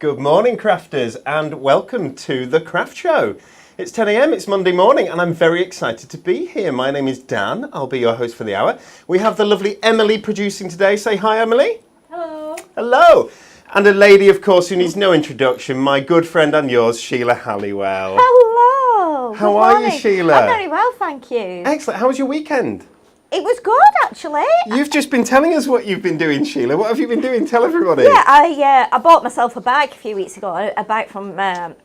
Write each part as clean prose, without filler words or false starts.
Good morning, crafters, and welcome to the Craft Show. It's 10 a.m, it's Monday morning, and I'm very excited to be here. My name is Dan, I'll be your host for the hour. We have the lovely Emily producing today. Say hi, Emily. Hello. Hello. And a lady, of course, who needs no introduction, my good friend and yours, Sheila Halliwell. Hello. How are you, Sheila? I'm very well, thank you. Excellent. How was your weekend? It was good, actually. You've just been telling us what you've been doing, Sheila. What have you been doing? Tell everybody. Yeah, I bought myself a bike a few weeks ago, a bike from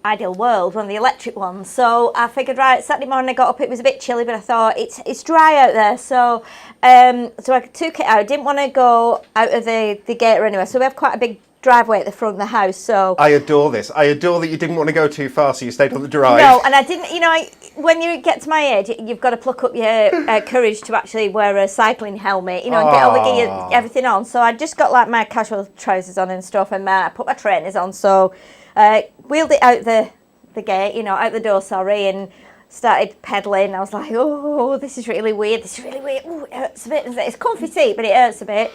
Ideal World, one of the electric ones. So I figured, right, Saturday morning I got up, it was a bit chilly, but I thought it's dry out there. So so I took it out. I didn't want to go out of the gate or anywhere. So we have quite a big driveway at the front of the house. So I adore this. I adore that you didn't want to go too far, so you stayed on the drive. No, and I didn't, when you get to my age, you've got to pluck up your courage to actually wear a cycling helmet, and get all the gear, everything on. So I just got like my casual trousers on and stuff, and I put my trainers on. So wheeled it out the gate, out the door, and started pedalling. I was like, oh, this is really weird. Ooh, it hurts a bit. It's a comfy seat, but it hurts a bit.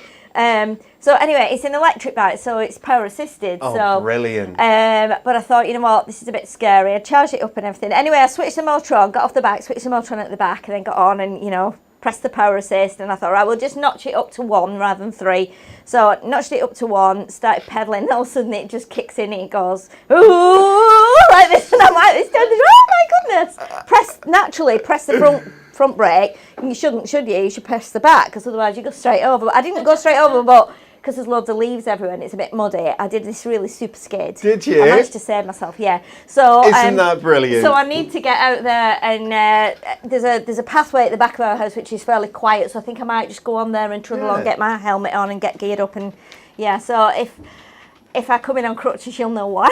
So anyway, it's an electric bike, so it's power assisted. Oh, so brilliant. But I thought, you know what, this is a bit scary. I charged it up and everything. Anyway, I switched the motor on, got off the bike, switched the motor on at the back, and then got on and, pressed the power assist. And I thought, right, we'll just notch it up to 1 rather than 3. So I notched it up to 1, started pedaling, and all of a sudden it just kicks in and it goes, ooh, like this. And I'm like, this down, oh my goodness. Press the front brake. You shouldn't, should you? You should press the back, because otherwise you go straight over. But I didn't go straight over, but because there's loads of leaves everywhere and it's a bit muddy, I did this really super skid. Did you? I managed to save myself, yeah. So isn't that brilliant? So I need to get out there, and there's a pathway at the back of our house which is fairly quiet, so I think I might just go on there and trundle on, get my helmet on and get geared up, and so if I come in on crutches, you'll know why.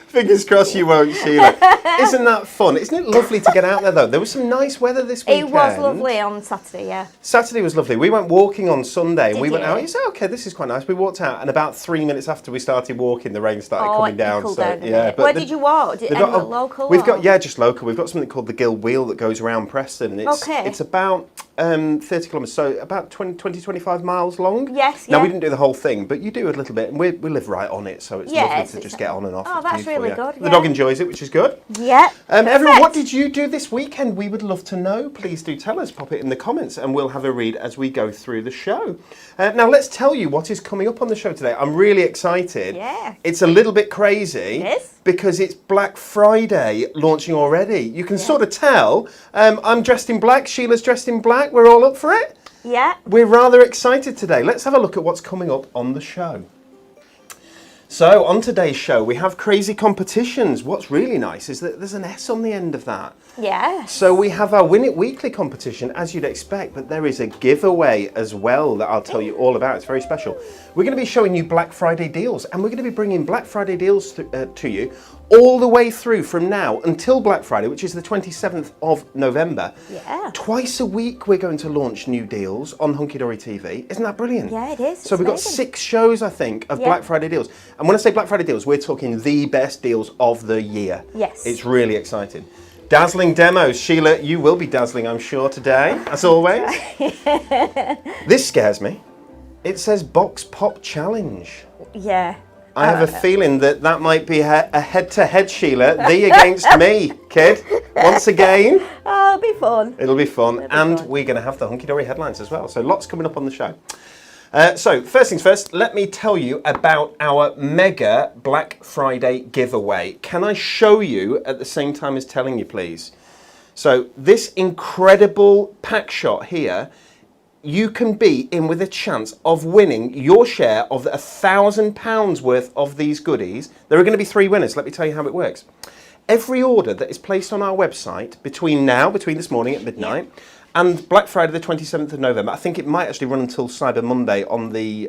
Fingers crossed you won't, Sheila. Isn't that fun? Isn't it lovely to get out there, though? There was some nice weather this weekend. It was lovely on Saturday, yeah. Saturday was lovely. We went walking on Sunday, and we went out. You said, okay, this is quite nice. We walked out, and about 3 minutes after we started walking, the rain started coming down. Cooled so down, yeah. But where did you walk? Local? We've got just local. We've got something called the Guild Wheel that goes around Preston. And it's about 30 kilometres, so about 20-25 miles long. Yes, Now, we didn't do the whole thing, but you do a little bit, and we live right on it, so it's lovely to just get on and off. Oh, that's really good. The dog enjoys it, which is good. Yeah. Everyone, what did you do this weekend? We would love to know. Please do tell us. Pop it in the comments, and we'll have a read as we go through the show. Now, let's tell you what is coming up on the show today. I'm really excited. Yeah. It's a little bit crazy. It is. Because it's Black Friday launching already. You can sort of tell. I'm dressed in black. Sheila's dressed in black. We're all up for it. Yeah. We're rather excited today. Let's have a look at what's coming up on the show. So, on today's show, we have crazy competitions. What's really nice is that there's an S on the end of that. Yeah. So we have our Win It Weekly competition, as you'd expect, but there is a giveaway as well that I'll tell you all about. It's very special. We're going to be showing you Black Friday deals, and we're going to be bringing Black Friday deals to you all the way through from now until Black Friday, which is the 27th of November. Yeah. Twice a week we're going to launch new deals on Hunky Dory TV. Isn't that brilliant? Yeah, it is. So we've got 6 shows, I think, of Black Friday deals. And when I say Black Friday deals, we're talking the best deals of the year. Yes. It's really exciting. Dazzling demos. Sheila, you will be dazzling, I'm sure, today, as always. This scares me. It says Box Pop Challenge. Yeah. I have a feeling that might be a head-to-head, Sheila. Thee against me, kid. Once again. Oh, it'll be fun. It'll be fun. And we're going to have the hunky-dory headlines as well. So lots coming up on the show. So first things first, let me tell you about our mega Black Friday giveaway. Can I show you at the same time as telling you, please? So this incredible pack shot here, you can be in with a chance of winning your share of the £1,000 worth of these goodies. There are going to be 3 winners. Let me tell you how it works. Every order that is placed on our website between this morning at midnight, and Black Friday the 27th of November, I think it might actually run until Cyber Monday on the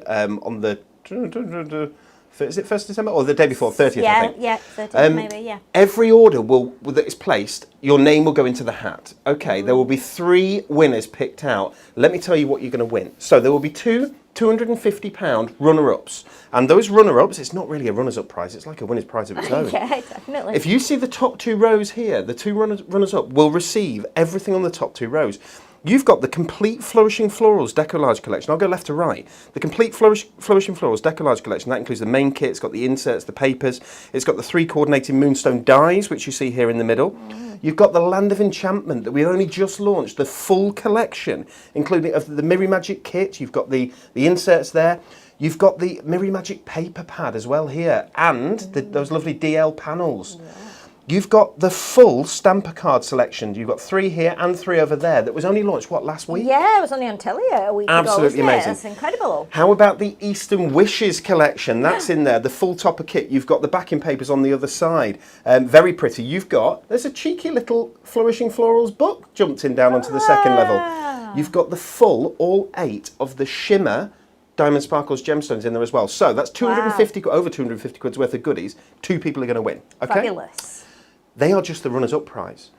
is it 1st December or the day before, 30th, I think? Yeah, 30th maybe, yeah. Every order that is placed, your name will go into the hat. Okay, there will be 3 winners picked out. Let me tell you what you're going to win. So there will be 2 £250 runner-ups. And those runner-ups, it's not really a runners-up prize, it's like a winner's prize of its own. Yeah, definitely. If you see the top 2 rows here, the 2 runners-up will receive everything on the top 2 rows. You've got the complete Flourishing Florals Decollage collection. I'll go left to right. The complete Flourishing Florals Decollage collection, that includes the main kit, it's got the inserts, the papers, it's got the 3 coordinating moonstone dies, which you see here in the middle. You've got the Land of Enchantment that we only just launched, the full collection, including of the Mirri Magic kit. You've got the inserts there. You've got the Mirri Magic paper pad as well here, and those lovely DL panels. Yeah. You've got the full stamper card selection. You've got 3 here and 3 over there that was only launched, last week? Yeah, it was only on telly a week ago. Absolutely amazing. That's incredible. How about the Eastern Wishes collection? That's in there, the full topper kit. You've got the backing papers on the other side. Very pretty. There's a cheeky little Flourishing Florals book jumped in down onto the second level. You've got the full, all 8 of the shimmer Diamond Sparkles gemstones in there as well. So that's over 250 quid's worth of goodies. 2 people are going to win. Okay? Fabulous. They are just the runners-up prize.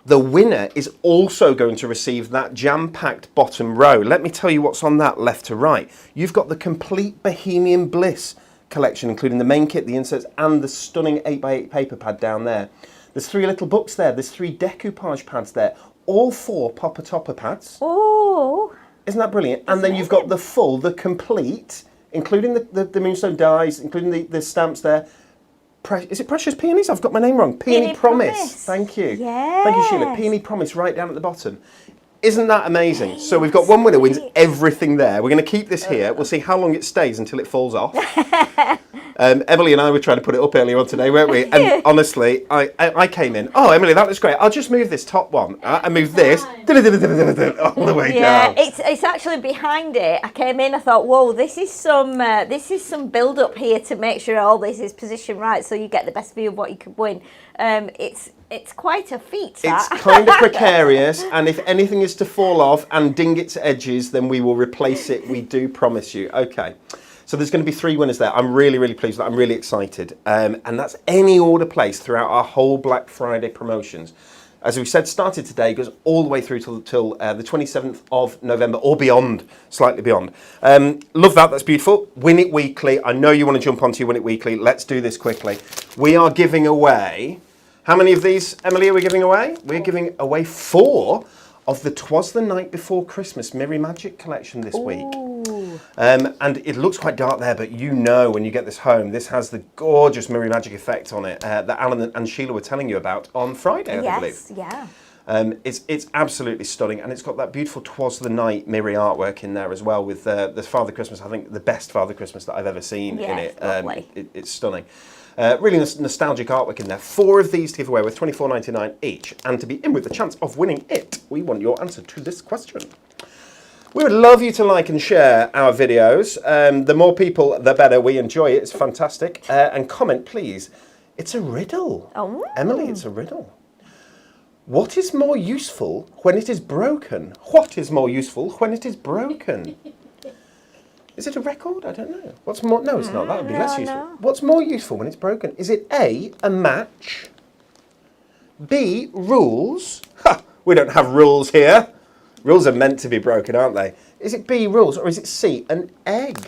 The winner is also going to receive that jam-packed bottom row. Let me tell you what's on that left to right. You've got the complete Bohemian Bliss collection, including the main kit, the inserts, and the stunning 8x8 paper pad down there. There's 3 little books there. There's 3 decoupage pads there. All 4 popper topper pads. Oh. Isn't that brilliant? And then you've got the complete, including the moonstone dies, including the stamps there. Is it Precious Peonies? I've got my name wrong. Peony Promise. Thank you. Yes. Thank you, Sheila. Peony Promise right down at the bottom. Isn't that amazing? Yes. So we've got one winner wins everything there. We're going to keep this here. We'll see how long it stays until it falls off. Emily and I were trying to put it up earlier on today, weren't we? And honestly, I came in. Oh, Emily, that looks great. I'll just move this top one. I move this all the way down. Yeah, it's actually behind it. I came in. I thought, whoa, this is some build up here to make sure all this is positioned right, so you get the best view of what you could win. It's quite a feat, that. It's kind of precarious, and if anything is to fall off and ding its edges, then we will replace it. We do promise you. Okay. So there's going to be 3 winners there. I'm really, really pleased with that. I'm really excited. And that's any order placed throughout our whole Black Friday promotions. As we said, started today, goes all the way through till the 27th of November, or beyond, slightly beyond. Love that, that's beautiful. Win It Weekly. I know you want to jump onto your Win It Weekly. Let's do this quickly. We are giving away, how many of these, Emily, are we giving away? We're giving away 4 of the 'Twas the Night Before Christmas Mirri Magic collection this week. And it looks quite dark there, but you know when you get this home, this has the gorgeous Mirri Magic effect on it that Alan and Sheila were telling you about on Friday, I believe. Yes, yeah. It's absolutely stunning, and it's got that beautiful 'Twas the Night Mirri artwork in there as well with the Father Christmas, I think the best Father Christmas that I've ever seen in it. It's stunning. Really nostalgic artwork in there. 4 of these to give away with $24.99 each, and to be in with the chance of winning it, we want your answer to this question. We would love you to like and share our videos. The more people, the better. We enjoy it. It's fantastic. And comment, please. It's a riddle. Oh. Emily, it's a riddle. What is more useful when it is broken? What is more useful when it is broken? Is it a record? I don't know. What's more? No, it's not. That would be less useful. No. What's more useful when it's broken? Is it A, a match? B, rules? Ha! We don't have rules here. Rules are meant to be broken, aren't they? Is it B, rules, or is it C, an egg?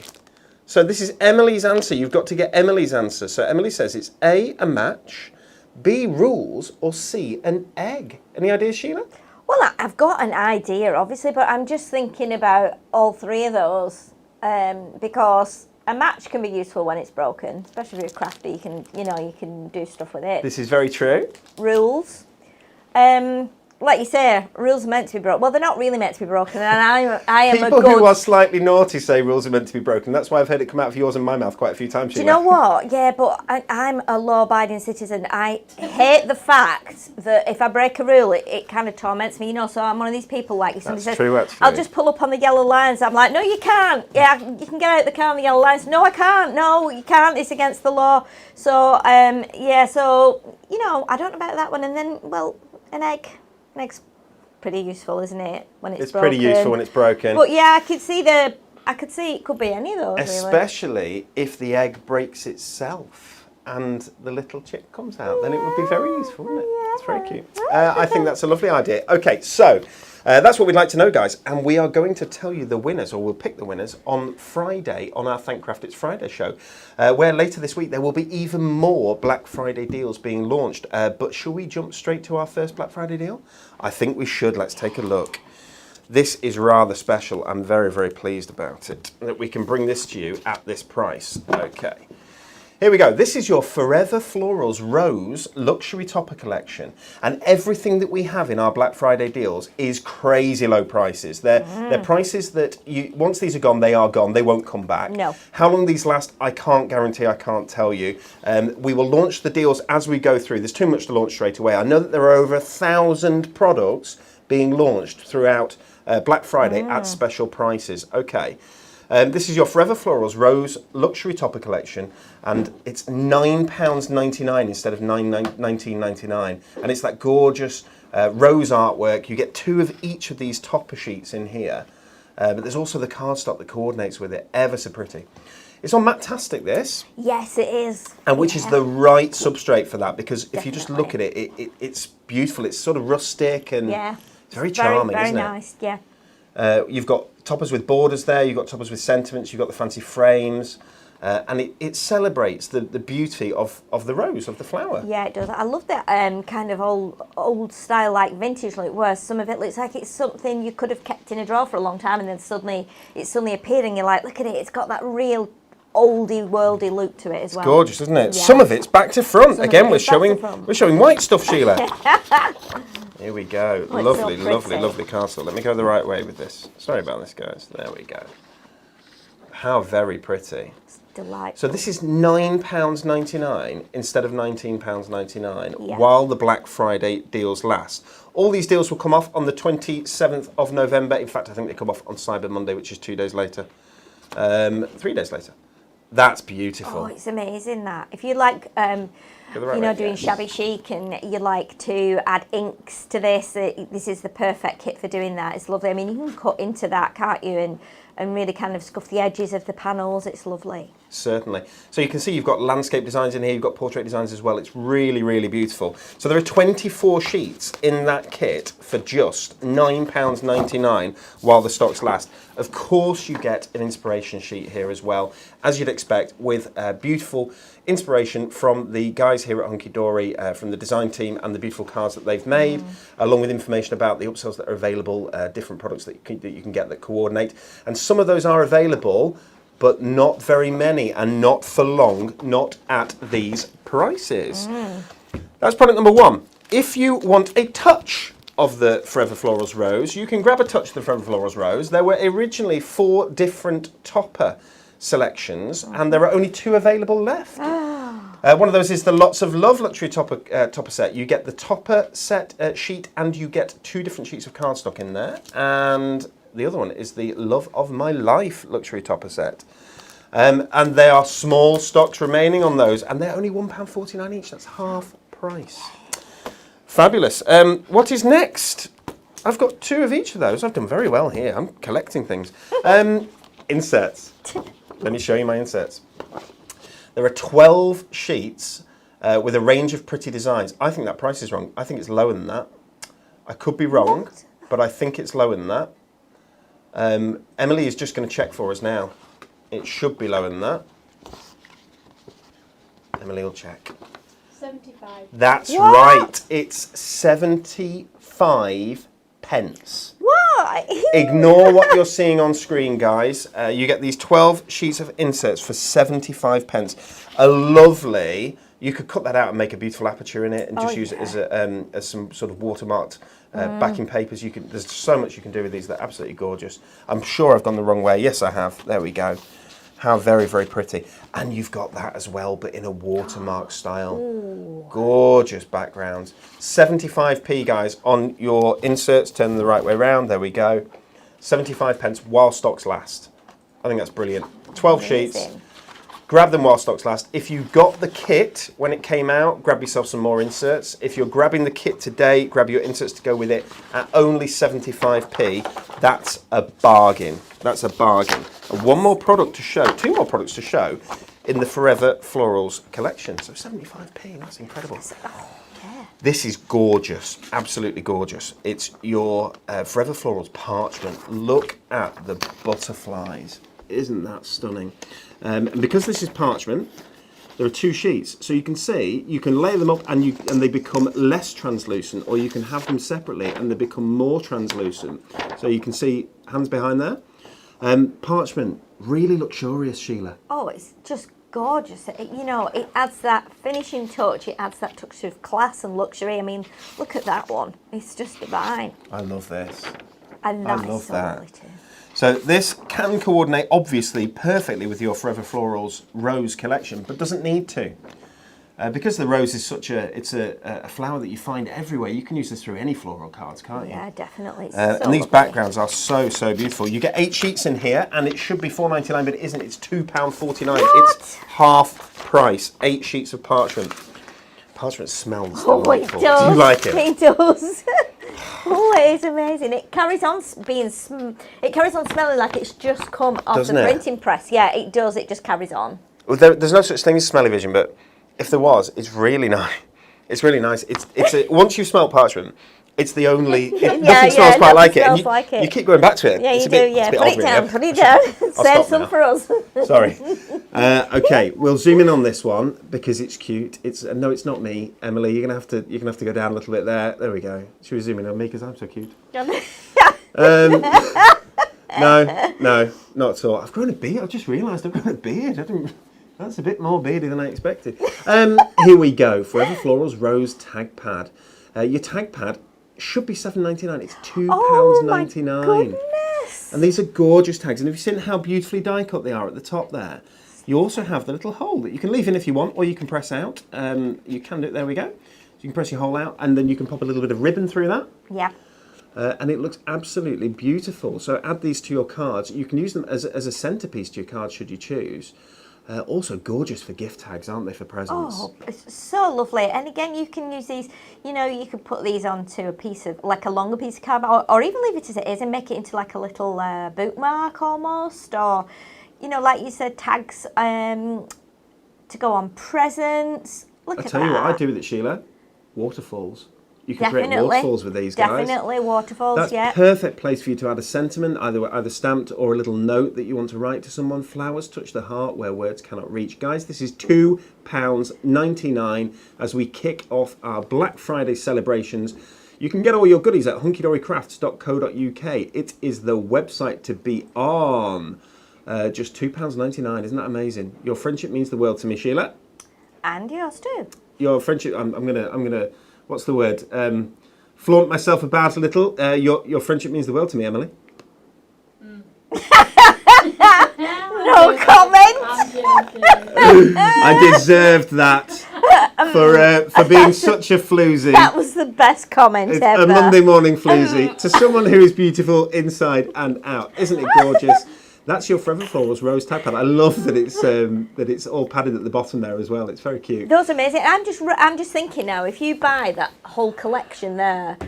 So this is Emily's answer. You've got to get Emily's answer. So Emily says it's A, a match, B, rules, or C, an egg? Any ideas, Sheila? Well, I've got an idea, obviously, but I'm just thinking about all three of those because a match can be useful when it's broken, especially if you're crafty. You can do stuff with it. This is very true. Rules. Like you say, rules are meant to be broken. Well, they're not really meant to be broken, and I am People a good... who are slightly naughty say rules are meant to be broken. That's why I've heard it come out of yours and my mouth quite a few times. Do you know what? Yeah, but I'm a law-abiding citizen. I hate the fact that if I break a rule, it kind of torments me, So I'm one of these people like you. Somebody That's says, true, actually. I'll just pull up on the yellow lines. I'm like, no, you can't. Yeah, you can get out the car on the yellow lines. No, I can't. No, you can't. It's against the law. So, I don't know about that one. And then, well, an egg. An egg's pretty useful, isn't it? When it's broken. Pretty useful when it's broken. But yeah, I could see it could be any of those. Especially if the egg breaks itself and the little chick comes out, then it would be very useful, wouldn't it? Yeah, it's very cute. I think that's a lovely idea. Okay, so that's what we'd like to know, guys, and we are going to tell you the winners, or we'll pick the winners on Friday on our Thankcraft It's Friday show, where later this week there will be even more Black Friday deals being launched. But shall we jump straight to our first Black Friday deal? I think we should. Let's take a look. This is rather special. I'm very, very pleased about it, that we can bring this to you at this price. Okay. Here we go. This is your Forever Florals Rose Luxury Topper Collection. And everything that we have in our Black Friday deals is crazy low prices. They're prices that, once these are gone, they are gone. They won't come back. No. How long these last, I can't guarantee, I can't tell you. We will launch the deals as we go through. There's too much to launch straight away. I know that there are over 1,000 products being launched throughout Black Friday at special prices. Okay. This is your Forever Florals Rose Luxury Topper Collection, and it's £9.99 instead of $19.99. And it's that gorgeous rose artwork. You get 2 of each of these topper sheets in here, but there's also the cardstock that coordinates with it. Ever so pretty. It's on Matte-tastic, this. Yes, it is. And which is the right substrate for that, because if you just look at it, it's beautiful. It's sort of rustic and it's very charming, very isn't it? Very nice, yeah. You've got toppers with borders there, you've got toppers with sentiments, you've got the fancy frames, and it celebrates the beauty of the rose, of the flower. Yeah, it does. I love that kind of old style, like vintage look, where some of it looks like it's something you could have kept in a drawer for a long time, and then it suddenly appeared and you're like, look at it, it's got that real oldie worldy look to it as well. Gorgeous, isn't it? Yeah. Some of it's back to front. Some Again, we're showing white stuff, Sheila. Here we go. Oh, lovely, so lovely, pretty. lovely castle. Let me go the right way with this. Sorry about this, guys. There we go. How very pretty. It's delightful. So this is £9.99 instead of £19.99 Yeah. while the Black Friday deals last. All these deals will come off on the 27th of November. In fact, I think they come off on Cyber Monday, which is 2 days later. 3 days later. That's beautiful. Oh, it's amazing that. If you like, doing shabby chic and you like to add inks to this, this is the perfect kit for doing that. It's lovely. I mean, you can cut into that, can't you? And really kind of scuff the edges of the panels. It's lovely. Certainly. So you can see you've got landscape designs in here, you've got portrait designs as well. It's really, really beautiful. So there are 24 sheets in that kit for just £9.99 while the stocks last. Of course, you get an inspiration sheet here as well, as you'd expect, with beautiful inspiration from the guys here at Hunky Dory, from the design team, and the beautiful cards that they've made, along with information about the upsells that are available, different products that you can get that coordinate. And some of those are available, but not very many, and not for long, not at these prices. That's product number 1. If you want a touch of the Forever Florals Rose, you can grab a touch of the Forever Florals Rose. There were originally 4 different topper selections, and there are only 2 available left. One of those is the Lots of Love Luxury Topper set. You get the topper set sheet, and you get 2 different sheets of cardstock in there. And the other one is the Love of My Life Luxury Topper set. And there are small stocks remaining on those, and they're only £1.49 each. That's half price. Fabulous. What is next? I've got 2 of each of those. I've done very well here. I'm collecting things. Inserts. Let me show you my inserts. There are 12 sheets with a range of pretty designs. I think that price is wrong. I think it's lower than that. I could be wrong, but I think it's lower than that. Emily is just going to check for us now. It should be lower than that. Emily will check. 75. That's What? right. It's 75 pence. What? Ignore what you're seeing on screen, guys. You get these 12 sheets of inserts for 75 pence. A lovely. You could cut that out and make a beautiful aperture in it, and just use it as some sort of watermarked backing papers. There's so much you can do with these. They're absolutely gorgeous. I'm sure I've gone the wrong way. Yes, I have. There we go. How very, very pretty. And you've got that as well, but in a watermark style. Ooh. Gorgeous backgrounds. 75p, guys, on your inserts. Turn them the right way around. There we go. 75 pence while stocks last. I think that's brilliant. 12 sheets. Grab them while stocks last. If you got the kit when it came out, grab yourself some more inserts. If you're grabbing the kit today, grab your inserts to go with it at only 75p. That's a bargain. That's a bargain. And one more product to show, two more products to show in the Forever Florals collection. So 75p, that's incredible. This is gorgeous, absolutely gorgeous. It's your Forever Florals parchment. Look at the butterflies. Isn't that stunning? And because this is parchment, there are two sheets. So you can see, you can layer them up and they become less translucent, or you can have them separately and they become more translucent. So you can see hands behind there. Parchment, really luxurious, Sheila. Oh, it's just gorgeous. It adds that finishing touch. It adds that touch of class and luxury. I mean, look at that one. It's just divine. I love this. And I love that. So this can coordinate, obviously, perfectly with your Forever Florals rose collection, but doesn't need to. Because the rose is such a flower that you find everywhere, you can use this through any floral cards, can't you? Yeah, definitely. And these backgrounds are so, so beautiful. You get 8 sheets in here, and it should be £4.99, but it isn't. It's £2.49. It's half price. 8 sheets of parchment. Parchment smells delightful. It does. Do you like it? It does. Oh, it is amazing. It carries on smelling like it's just come off the printing press. Yeah, it does. It just carries on. Well, there's no such thing as smelly vision, but if there was, it's really nice. It's really nice. Once you've smelled parchment, it's the only. Nothing smells quite like it. And you keep going back to it. Yeah, it's you do. Yeah, put it down. Put it down. Save some for us. Sorry. Okay, we'll zoom in on this one because it's cute. No, it's not me, Emily. You're gonna have to go down a little bit there. There we go. Should we zoom in on me because I'm so cute? No, not at all. I've grown a beard. I've just realised I've grown a beard. That's a bit more beardy than I expected. Here we go. Forever Florals Rose Tag Pad. Your tag pad should be £7.99. It's £2.99. Oh my goodness! And these are gorgeous tags. And have you seen how beautifully die cut they are at the top there? You also have the little hole that you can leave in if you want, or you can press out. You can do it. There we go. So you can press your hole out, and then you can pop a little bit of ribbon through that. Yeah. And it looks absolutely beautiful. So add these to your cards. You can use them as a centerpiece to your cards should you choose. Also gorgeous for gift tags, aren't they, for presents? Oh, it's so lovely. And again, you can use these, you could put these onto a piece of, like a longer piece of cardboard, or even leave it as it is and make it into like a little bookmark almost, or, like you said, tags to go on presents. Look at that. I'll tell you what I do with it, Sheila. Waterfalls. You can create waterfalls with these guys. Definitely waterfalls, That's perfect place for you to add a sentiment, either stamped or a little note that you want to write to someone. Flowers touch the heart where words cannot reach. Guys, this is £2.99 as we kick off our Black Friday celebrations. You can get all your goodies at hunkydorycrafts.co.uk. It is the website to be on. Just £2.99. Isn't that amazing? Your friendship means the world to me, Sheila. And yours too. Your friendship. I'm gonna. What's the word? Flaunt myself about a little. Your friendship means the world to me, Emily. No comment. I deserved that for being such a floozy. That was the best comment ever. A Monday morning floozy to someone who is beautiful inside and out. Isn't it gorgeous? That's your Forever Florals Rose Tag Pad. I love that it's all padded at the bottom there as well. It's very cute. Those are amazing. I'm just thinking now, if you buy that whole collection there,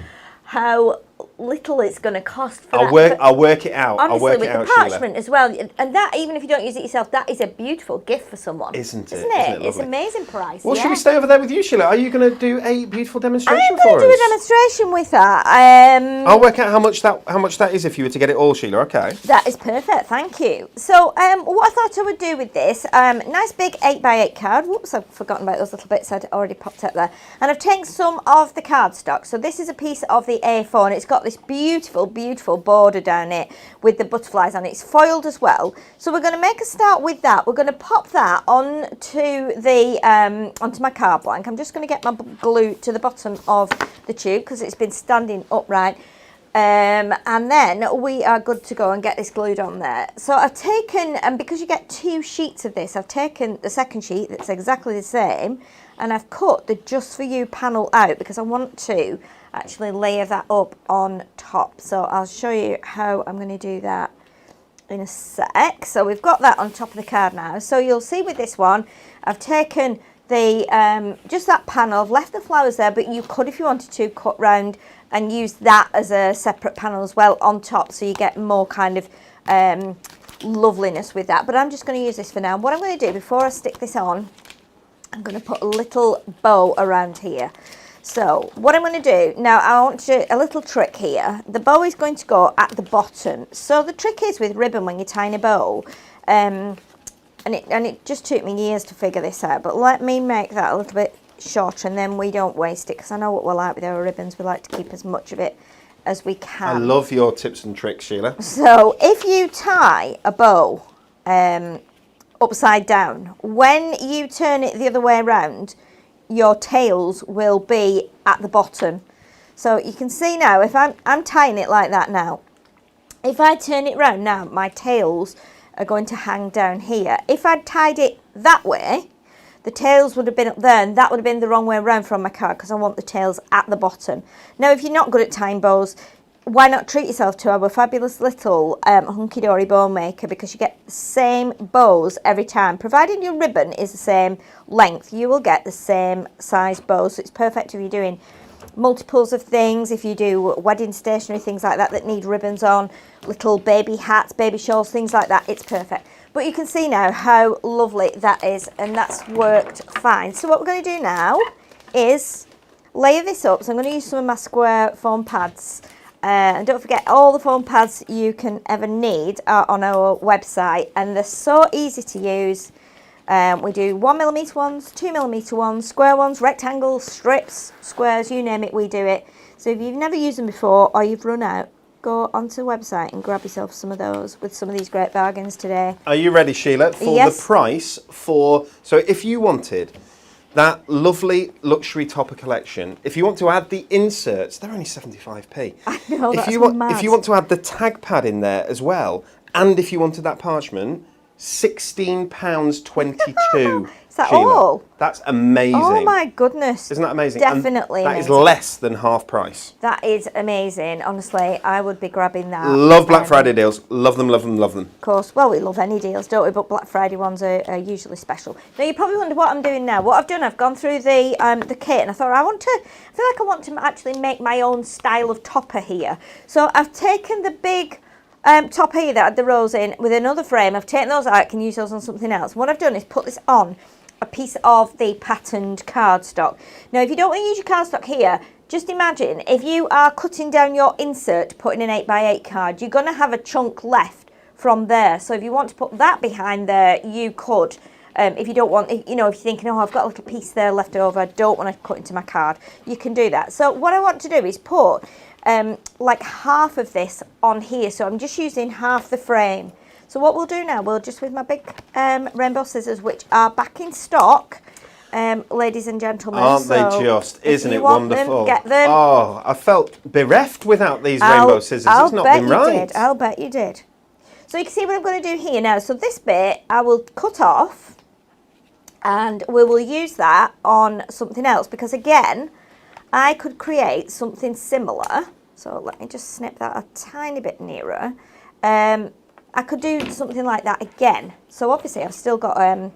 how little it's going to cost for I'll work it out. Honestly, I'll work with it out, the parchment Sheila. as well, and that, even if you don't use it yourself, that is a beautiful gift for someone. Isn't it? Isn't it? Lovely? It's amazing price. Well, yeah. should we stay over there with you, Sheila? Are you going to do a beautiful demonstration I'm for going us? to do a demonstration with that. I'll work out how much that is if you were to get it all, Sheila. Okay. That is perfect, thank you. So what I thought I would do with this, nice big 8x8 card. Whoops, I've forgotten about those little bits I'd already popped up there. And I've taken some of the cardstock. So this is a piece of the A4 and it's got this beautiful, beautiful border down it with the butterflies on it. It's foiled as well. So we're going to make a start with that. We're going to pop that onto my card blank. I'm just going to get my glue to the bottom of the tube because it's been standing upright. And then we are good to go and get this glued on there. So I've taken, and because you get 2 sheets of this, I've taken the second sheet that's exactly the same and I've cut the Just For You panel out because I want to actually layer that up on top. So I'll show you how I'm going to do that in a sec. So we've got that on top of the card now. So you'll see with this one, I've taken the just that panel, I've left the flowers there, but you could, if you wanted to, cut round and use that as a separate panel as well on top, so you get more kind of loveliness with that. But I'm just going to use this for now. What I'm going to do before I stick this on, I'm going to put a little bow around here. So what I'm going to do now, I want to a little trick here. The bow is going to go at the bottom. So the trick is with ribbon when you're tying a bow, and it just took me years to figure this out, but let me make that a little bit shorter and then we don't waste it, because I know what we're like with our ribbons. We like to keep as much of it as we can. I love your tips and tricks, Sheila. So if you tie a bow upside down, when you turn it the other way around, your tails will be at the bottom. So you can see now, if I'm tying it like that now, if I turn it round now, my tails are going to hang down here. If I'd tied it that way, the tails would have been up there, and that would have been the wrong way around from my card, because I want the tails at the bottom. Now, if you're not good at tying bows, why not treat yourself to our fabulous little hunky-dory bow maker, because you get the same bows every time. Providing your ribbon is the same length, you will get the same size bows. So it's perfect if you're doing multiples of things, if you do wedding stationery, things like that need ribbons on, little baby hats, baby shawls, things like that. It's perfect. But you can see now how lovely that is, and that's worked fine. So what we're going to do now is layer this up. So I'm going to use some of my square foam pads. And don't forget, all the foam pads you can ever need are on our website, and they're so easy to use. We do 1mm ones, 2mm ones, square ones, rectangles, strips, squares, you name it, we do it. So if you've never used them before or you've run out, go onto the website and grab yourself some of those with some of these great bargains today. Are you ready, Sheila, for Yes. the price for... So if you wanted that lovely luxury topper collection, if you want to add the inserts, they're only 75p. I know, that's if you want, mad. If you want to add the tag pad in there as well, and if you wanted that parchment, £16.22. Is that Sheila. all? That's amazing. Oh my goodness. Isn't that amazing? Definitely And that amazing. is less than half price. That is amazing. Honestly, I would be grabbing that. Love Black Friday deals. Love them, love them, love them. Of course, well, we love any deals, don't we? But Black Friday ones are usually special. Now, you probably wonder what I'm doing now. What I've done, I've gone through the kit, and I thought I feel like I want to actually make my own style of topper here. So I've taken the big topper here that had the rose in with another frame. I've taken those out. I can use those on something else. What I've done is put this on a piece of the patterned cardstock. Now, if you don't want to use your cardstock here, just imagine if you are cutting down your insert to put in an 8x8 card, you're going to have a chunk left from there. So if you want to put that behind there, you could. If you don't want, if you're thinking, oh, I've got a little piece there left over, I don't want to cut into my card, you can do that. So what I want to do is put like half of this on here. So I'm just using half the frame. So what we'll do now, we'll just with my big rainbow scissors, which are back in stock, ladies and gentlemen. Aren't they just? Isn't it wonderful? Get them. Oh, I felt bereft without these rainbow scissors. It's not been right. I'll bet you did. So you can see what I'm going to do here now. So this bit I will cut off, and we will use that on something else, because again, I could create something similar. So let me just snip that a tiny bit nearer. I could do something like that again. So obviously I've still got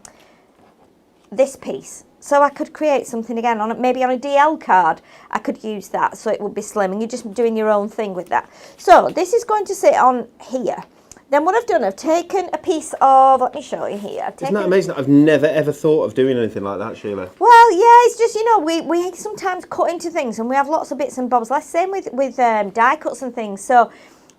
this piece. So I could create something again maybe on a DL card. I could use that so it would be slim, and you're just doing your own thing with that. So this is going to sit on here. Then what I've done, I've taken a piece of, let me show you here. Isn't that amazing? I've never ever thought of doing anything like that, Sheila. Well, yeah, it's just, we sometimes cut into things and we have lots of bits and bobs. Like same with die cuts and things. So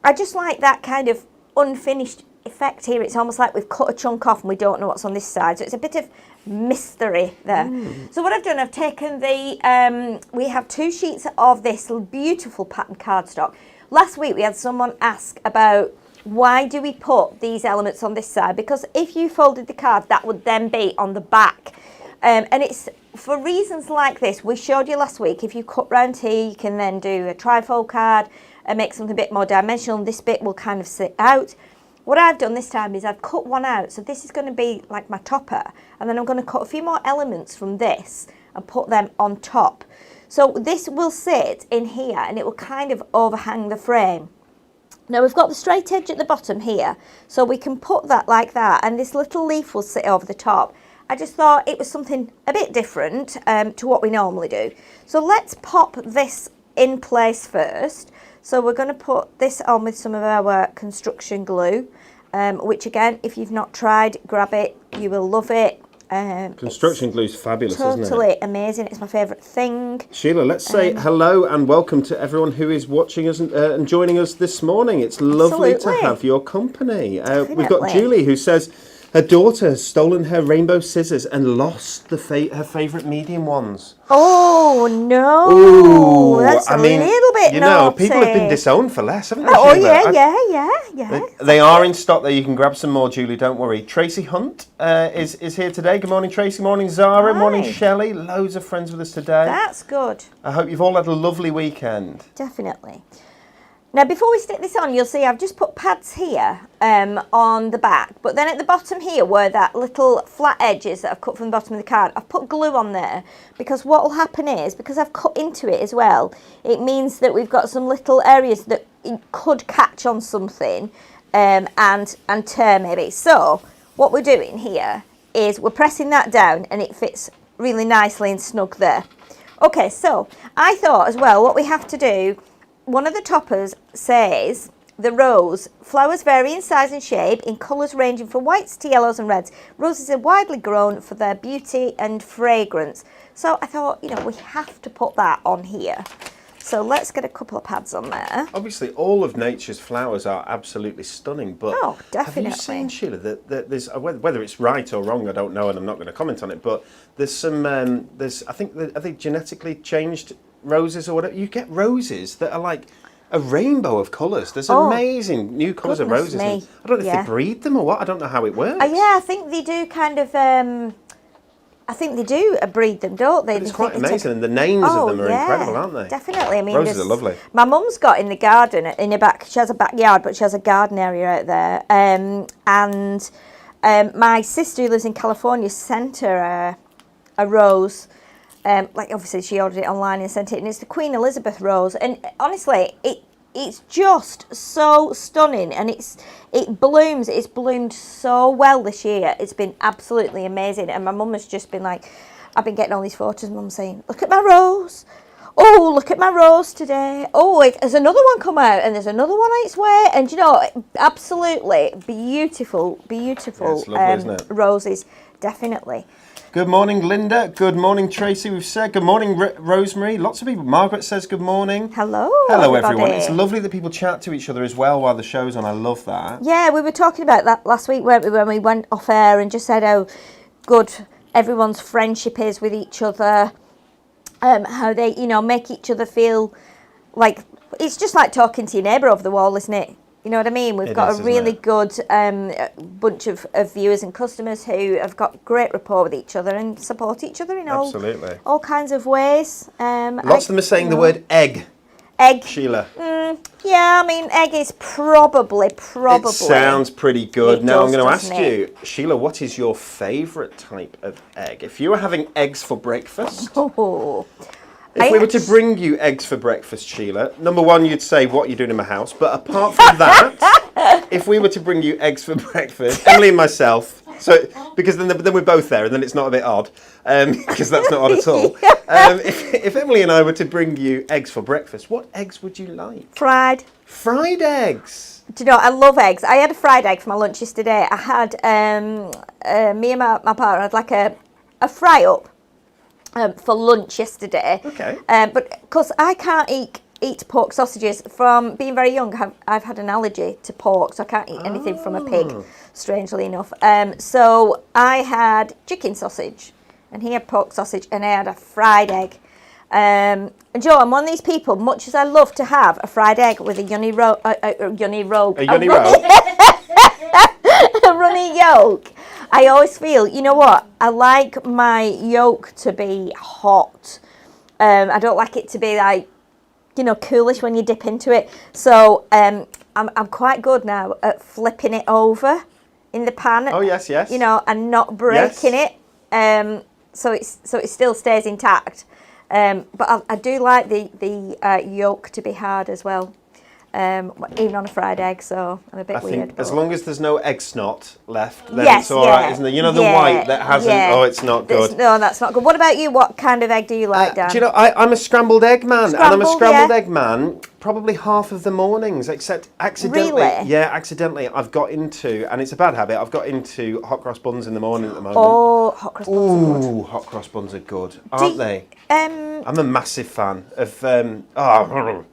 I just like that kind of unfinished effect here. It's almost like we've cut a chunk off and we don't know what's on this side. So it's a bit of mystery there. So what I've done, I've taken we have 2 sheets of this beautiful pattern cardstock. Last week we had someone ask about why do we put these elements on this side? Because if you folded the card, that would then be on the back. And it's for reasons like this. We showed you last week, if you cut round here, you can then do a trifold card and make something a bit more dimensional. And this bit will kind of sit out. What I've done this time is I've cut one out. So this is going to be like my topper. And then I'm going to cut a few more elements from this and put them on top. So this will sit in here and it will kind of overhang the frame. Now we've got the straight edge at the bottom here, so we can put that like that, and this little leaf will sit over the top. I just thought it was something a bit different to what we normally do. So let's pop this in place first. So we're going to put this on with some of our construction glue, which again, if you've not tried, grab it, you will love it. Construction glue is fabulous, isn't it? Totally amazing. It's my favourite thing. Sheila, let's say hello and welcome to everyone who is watching us and joining us this morning. It's lovely to have your company. We've got Julie who says her daughter has stolen her rainbow scissors and lost her favourite medium ones. Oh no! Ooh, that's a little bit naughty. People have been disowned for less, haven't they? Oh Sheila? yeah. They are in stock there. You can grab some more, Julie. Don't worry. Tracy Hunt is here today. Good morning, Tracy. Morning, Zara. Hi. Morning, Shelley. Loads of friends with us today. That's good. I hope you've all had a lovely weekend. Definitely. Now, before we stick this on, you'll see I've just put pads here on the back, but then at the bottom here, where that little flat edge is that I've cut from the bottom of the card, I've put glue on there, because what will happen is, because I've cut into it as well, it means that we've got some little areas that could catch on something and tear maybe. So what we're doing here is we're pressing that down and it fits really nicely and snug there. Okay, so I thought as well, what we have to do, one of the toppers says, the rose, flowers vary in size and shape, in colours ranging from whites to yellows and reds. Roses are widely grown for their beauty and fragrance. So I thought, we have to put that on here. So let's get a couple of pads on there. Obviously, all of nature's flowers are absolutely stunning, but definitely. Have you seen, Sheila, that there's, whether it's right or wrong, I don't know, and I'm not going to comment on it, but there's some, I think, are they genetically changed roses or whatever? You get roses that are like a rainbow of colours. There's amazing new colours of roses. I don't know if they breed them or what. I don't know how it works. I think they do kind of... I think they do breed them, don't they? But it's quite amazing, and the names of them are incredible, aren't they? Definitely. I mean, roses are lovely. My mum's got in the garden, in the back, she has a backyard, but she has a garden area out there. And my sister who lives in California sent her a rose. Obviously she ordered it online and sent it, and it's the Queen Elizabeth rose. And honestly, it's just so stunning, and it blooms. It's bloomed so well this year. It's been absolutely amazing. And my mum has just been like, I've been getting all these photos, mum saying, look at my rose. Oh, look at my rose today. Oh, there's another one come out, and there's another one on its way. And absolutely beautiful it's lovely, isn't it? Roses, definitely. Good morning, Linda. Good morning, Tracy. We've said good morning, Rosemary. Lots of people. Margaret says good morning. Hello, everyone. It's lovely that people chat to each other as well while the show's on. I love that. Yeah, we were talking about that last week, weren't we, when we went off air and just said how good everyone's friendship is with each other, how they, make each other feel like it's just like talking to your neighbour over the wall, isn't it? You know what I mean? We've got a really good bunch of viewers and customers who have got great rapport with each other and support each other in all kinds of ways. Lots of them are saying the word egg. Egg. Sheila. Yeah, I mean, egg is probably. It sounds pretty good. Now I'm going to ask you, Sheila, what is your favourite type of egg? If you were having eggs for breakfast... If we were to bring you eggs for breakfast, Sheila, number one, you'd say, what are you doing in my house? But apart from that, if we were to bring you eggs for breakfast, Emily and myself, So, because then we're both there, and then it's not a bit odd, because that's not odd at all. If Emily and I were to bring you eggs for breakfast, what eggs would you like? Fried. Fried eggs. Do you know, I love eggs. I had a fried egg for my lunch yesterday. I had, me and my partner had like a fry up for lunch yesterday. Okay. But because I can't eat pork sausages, from being very young, I've had an allergy to pork, so I can't eat anything from a pig, strangely enough. So I had chicken sausage, and he had pork sausage, and I had a fried egg. And Joe, I'm one of these people, much as I love to have a fried egg with a runny yolk, I always feel, you know what, I like my yolk to be hot. I don't like it to be like, you know, coolish when you dip into it. So I'm quite good now at flipping it over in the pan. Oh yes, yes. You know, and not breaking it. So it still stays intact. But I do like the yolk to be hard as well. Even on a fried egg, so I'm a bit weird. I think as long as there's no egg snot left, then yes, it's all right, isn't it? You know, the white that hasn't, it's not good. No, that's not good. What about you? What kind of egg do you like, Dan? Do you know, I'm a scrambled egg man, and I'm a scrambled egg man probably half of the mornings, except accidentally. Really? Yeah, accidentally I've got into, and it's a bad habit, I've got into hot cross buns in the morning at the moment. Oh, hot cross buns are good. Ooh, hot cross buns are good, aren't they? I'm a massive fan of,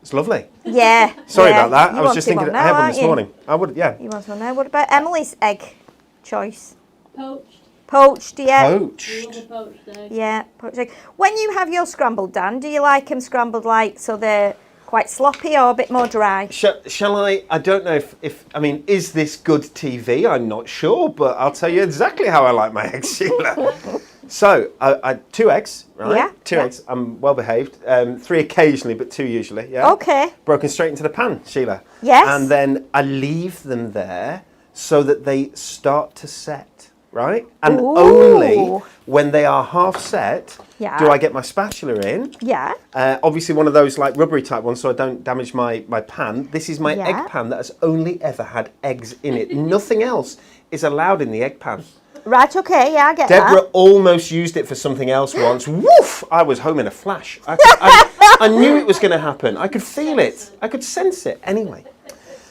it's lovely. Yeah. Sorry about that. You I was just thinking, I had one this morning. I would, yeah. You want one now? What about Emily's egg choice? Poached. Poached, yeah. Poached. Love a poached egg. Yeah, poached egg. When you have your scrambled, Dan, do you like them scrambled like so they're quite sloppy or a bit more dry? Shall I? I don't know if I mean, is this good TV? I'm not sure, but I'll tell you exactly how I like my eggs, Sheila. So, I 2 eggs, right? Yeah. 2 eggs. I'm well behaved. 3 occasionally, but 2 usually. Yeah. Okay. Broken straight into the pan, Sheila. Yes. And then I leave them there so that they start to set, right? And only when they are half set do I get my spatula in. Yeah. Obviously one of those like rubbery type ones so I don't damage my pan. This is my egg pan that has only ever had eggs in it. Nothing else is allowed in the egg pan. Right, okay, yeah, I get Deborah that. almost used it for something else once. Woof! I was home in a flash. I knew it was going to happen. I could feel it. I could sense it. Anyway.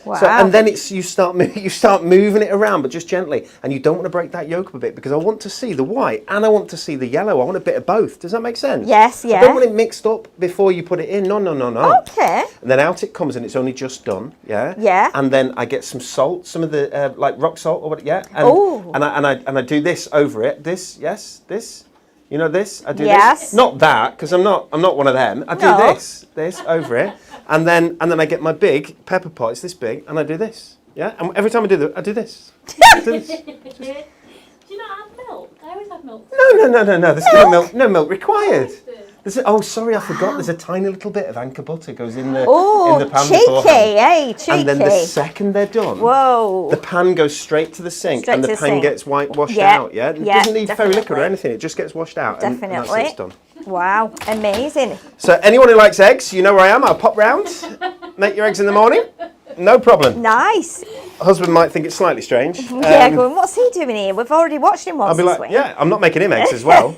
Wow. So, and then you start moving it around, but just gently. And you don't want to break that yolk up a bit because I want to see the white and I want to see the yellow. I want a bit of both. Does that make sense? Yes, yeah. I don't want it mixed up before you put it in. No. Okay. And then out it comes and it's only just done. Yeah. Yeah. And then I get some salt, some of the like rock salt or what? Yeah. And I do this over it. This, yes, this. You know this? I do this. Not that, because I'm not one of them. I do this over it, and then I get my big pepper pot. It's this big, and I do this. Yeah, and every time I do this. I do this. Do you not have milk? I always have milk. No. There's no milk required. Sorry, I forgot. There's a tiny little bit of anchor butter goes in the pan beforehand. Cheeky. And then the second they're done, the pan goes straight to the sink, and the pan gets washed out. Yeah, it doesn't need fairy liquor or anything. It just gets washed out. Definitely. And that's it, it's done. Wow, amazing. So anyone who likes eggs, you know where I am. I'll pop round, make your eggs in the morning. No problem. Nice. Husband might think it's slightly strange. Going, what's he doing here? We've already watched him once. I'll be like, week. yeah, I'm not making him eggs as well.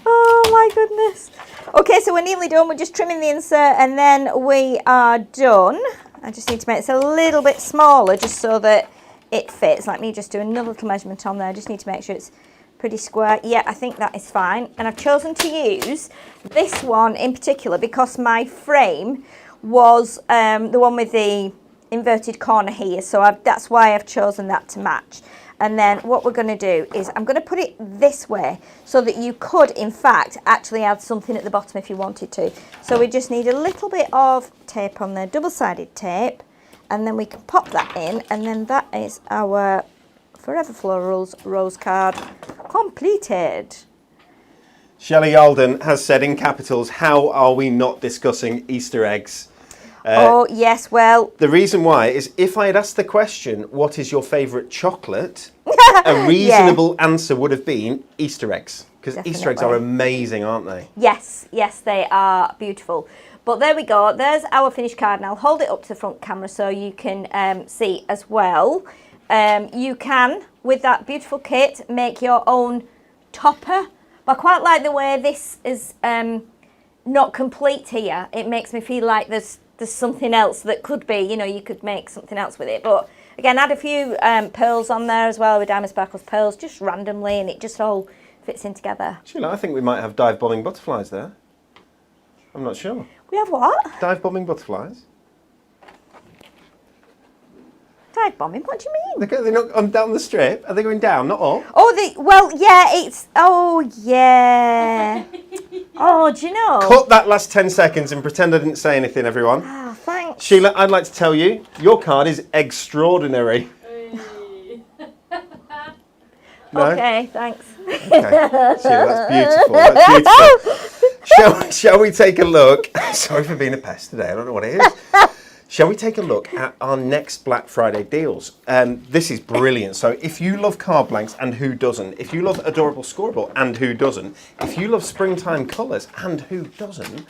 Oh my goodness. Okay, so we're nearly done. We're just trimming the insert and then we are done. I just need to make it a little bit smaller just so that it fits. Let me just do another little measurement on there. I just need to make sure it's pretty square. Yeah, I think that is fine. And I've chosen to use this one in particular because my frame was the one with the inverted corner here. So that's why I've chosen that to match. And then what we're going to do is I'm going to put it this way so that you could, in fact, actually add something at the bottom if you wanted to. So we just need a little bit of tape on there, double-sided tape, and then we can pop that in, and then that is our Forever Florals rose card completed. Shelley Alden has said in capitals, how are we not discussing Easter eggs? Oh, yes, well... The reason why is if I had asked the question, what is your favourite chocolate, a reasonable answer would have been Easter eggs. Because Easter eggs are amazing, aren't they? Yes, they are beautiful. But there we go. There's our finished card, and I'll hold it up to the front camera so you can see as well. You can, with that beautiful kit, make your own topper. But I quite like the way this is not complete here. It makes me feel like there's something else that could be, you know, you could make something else with it. But again, add a few pearls on there as well with Diamond Sparkles pearls, just randomly, and it just all fits in together. Sheila, I think we might have dive bombing butterflies there. I'm not sure. We have what? Dive bombing butterflies. Dive bombing? What do you mean? They're not on down the strip. Are they going down? Not up. Oh, well, yeah, it's. Oh, yeah. Oh, do you know? Cut that last 10 seconds and pretend I didn't say anything, everyone. Oh, thanks. Sheila, I'd like to tell you, your card is extraordinary. No? Okay, thanks. Okay. Sheila, that's beautiful. That's beautiful. Shall we take a look? Sorry for being a pest today. I don't know what it is. Shall we take a look at our next Black Friday deals? This is brilliant. So if you love card blanks, and who doesn't? If you love adorable scoreboard, and who doesn't? If you love springtime colours, and who doesn't?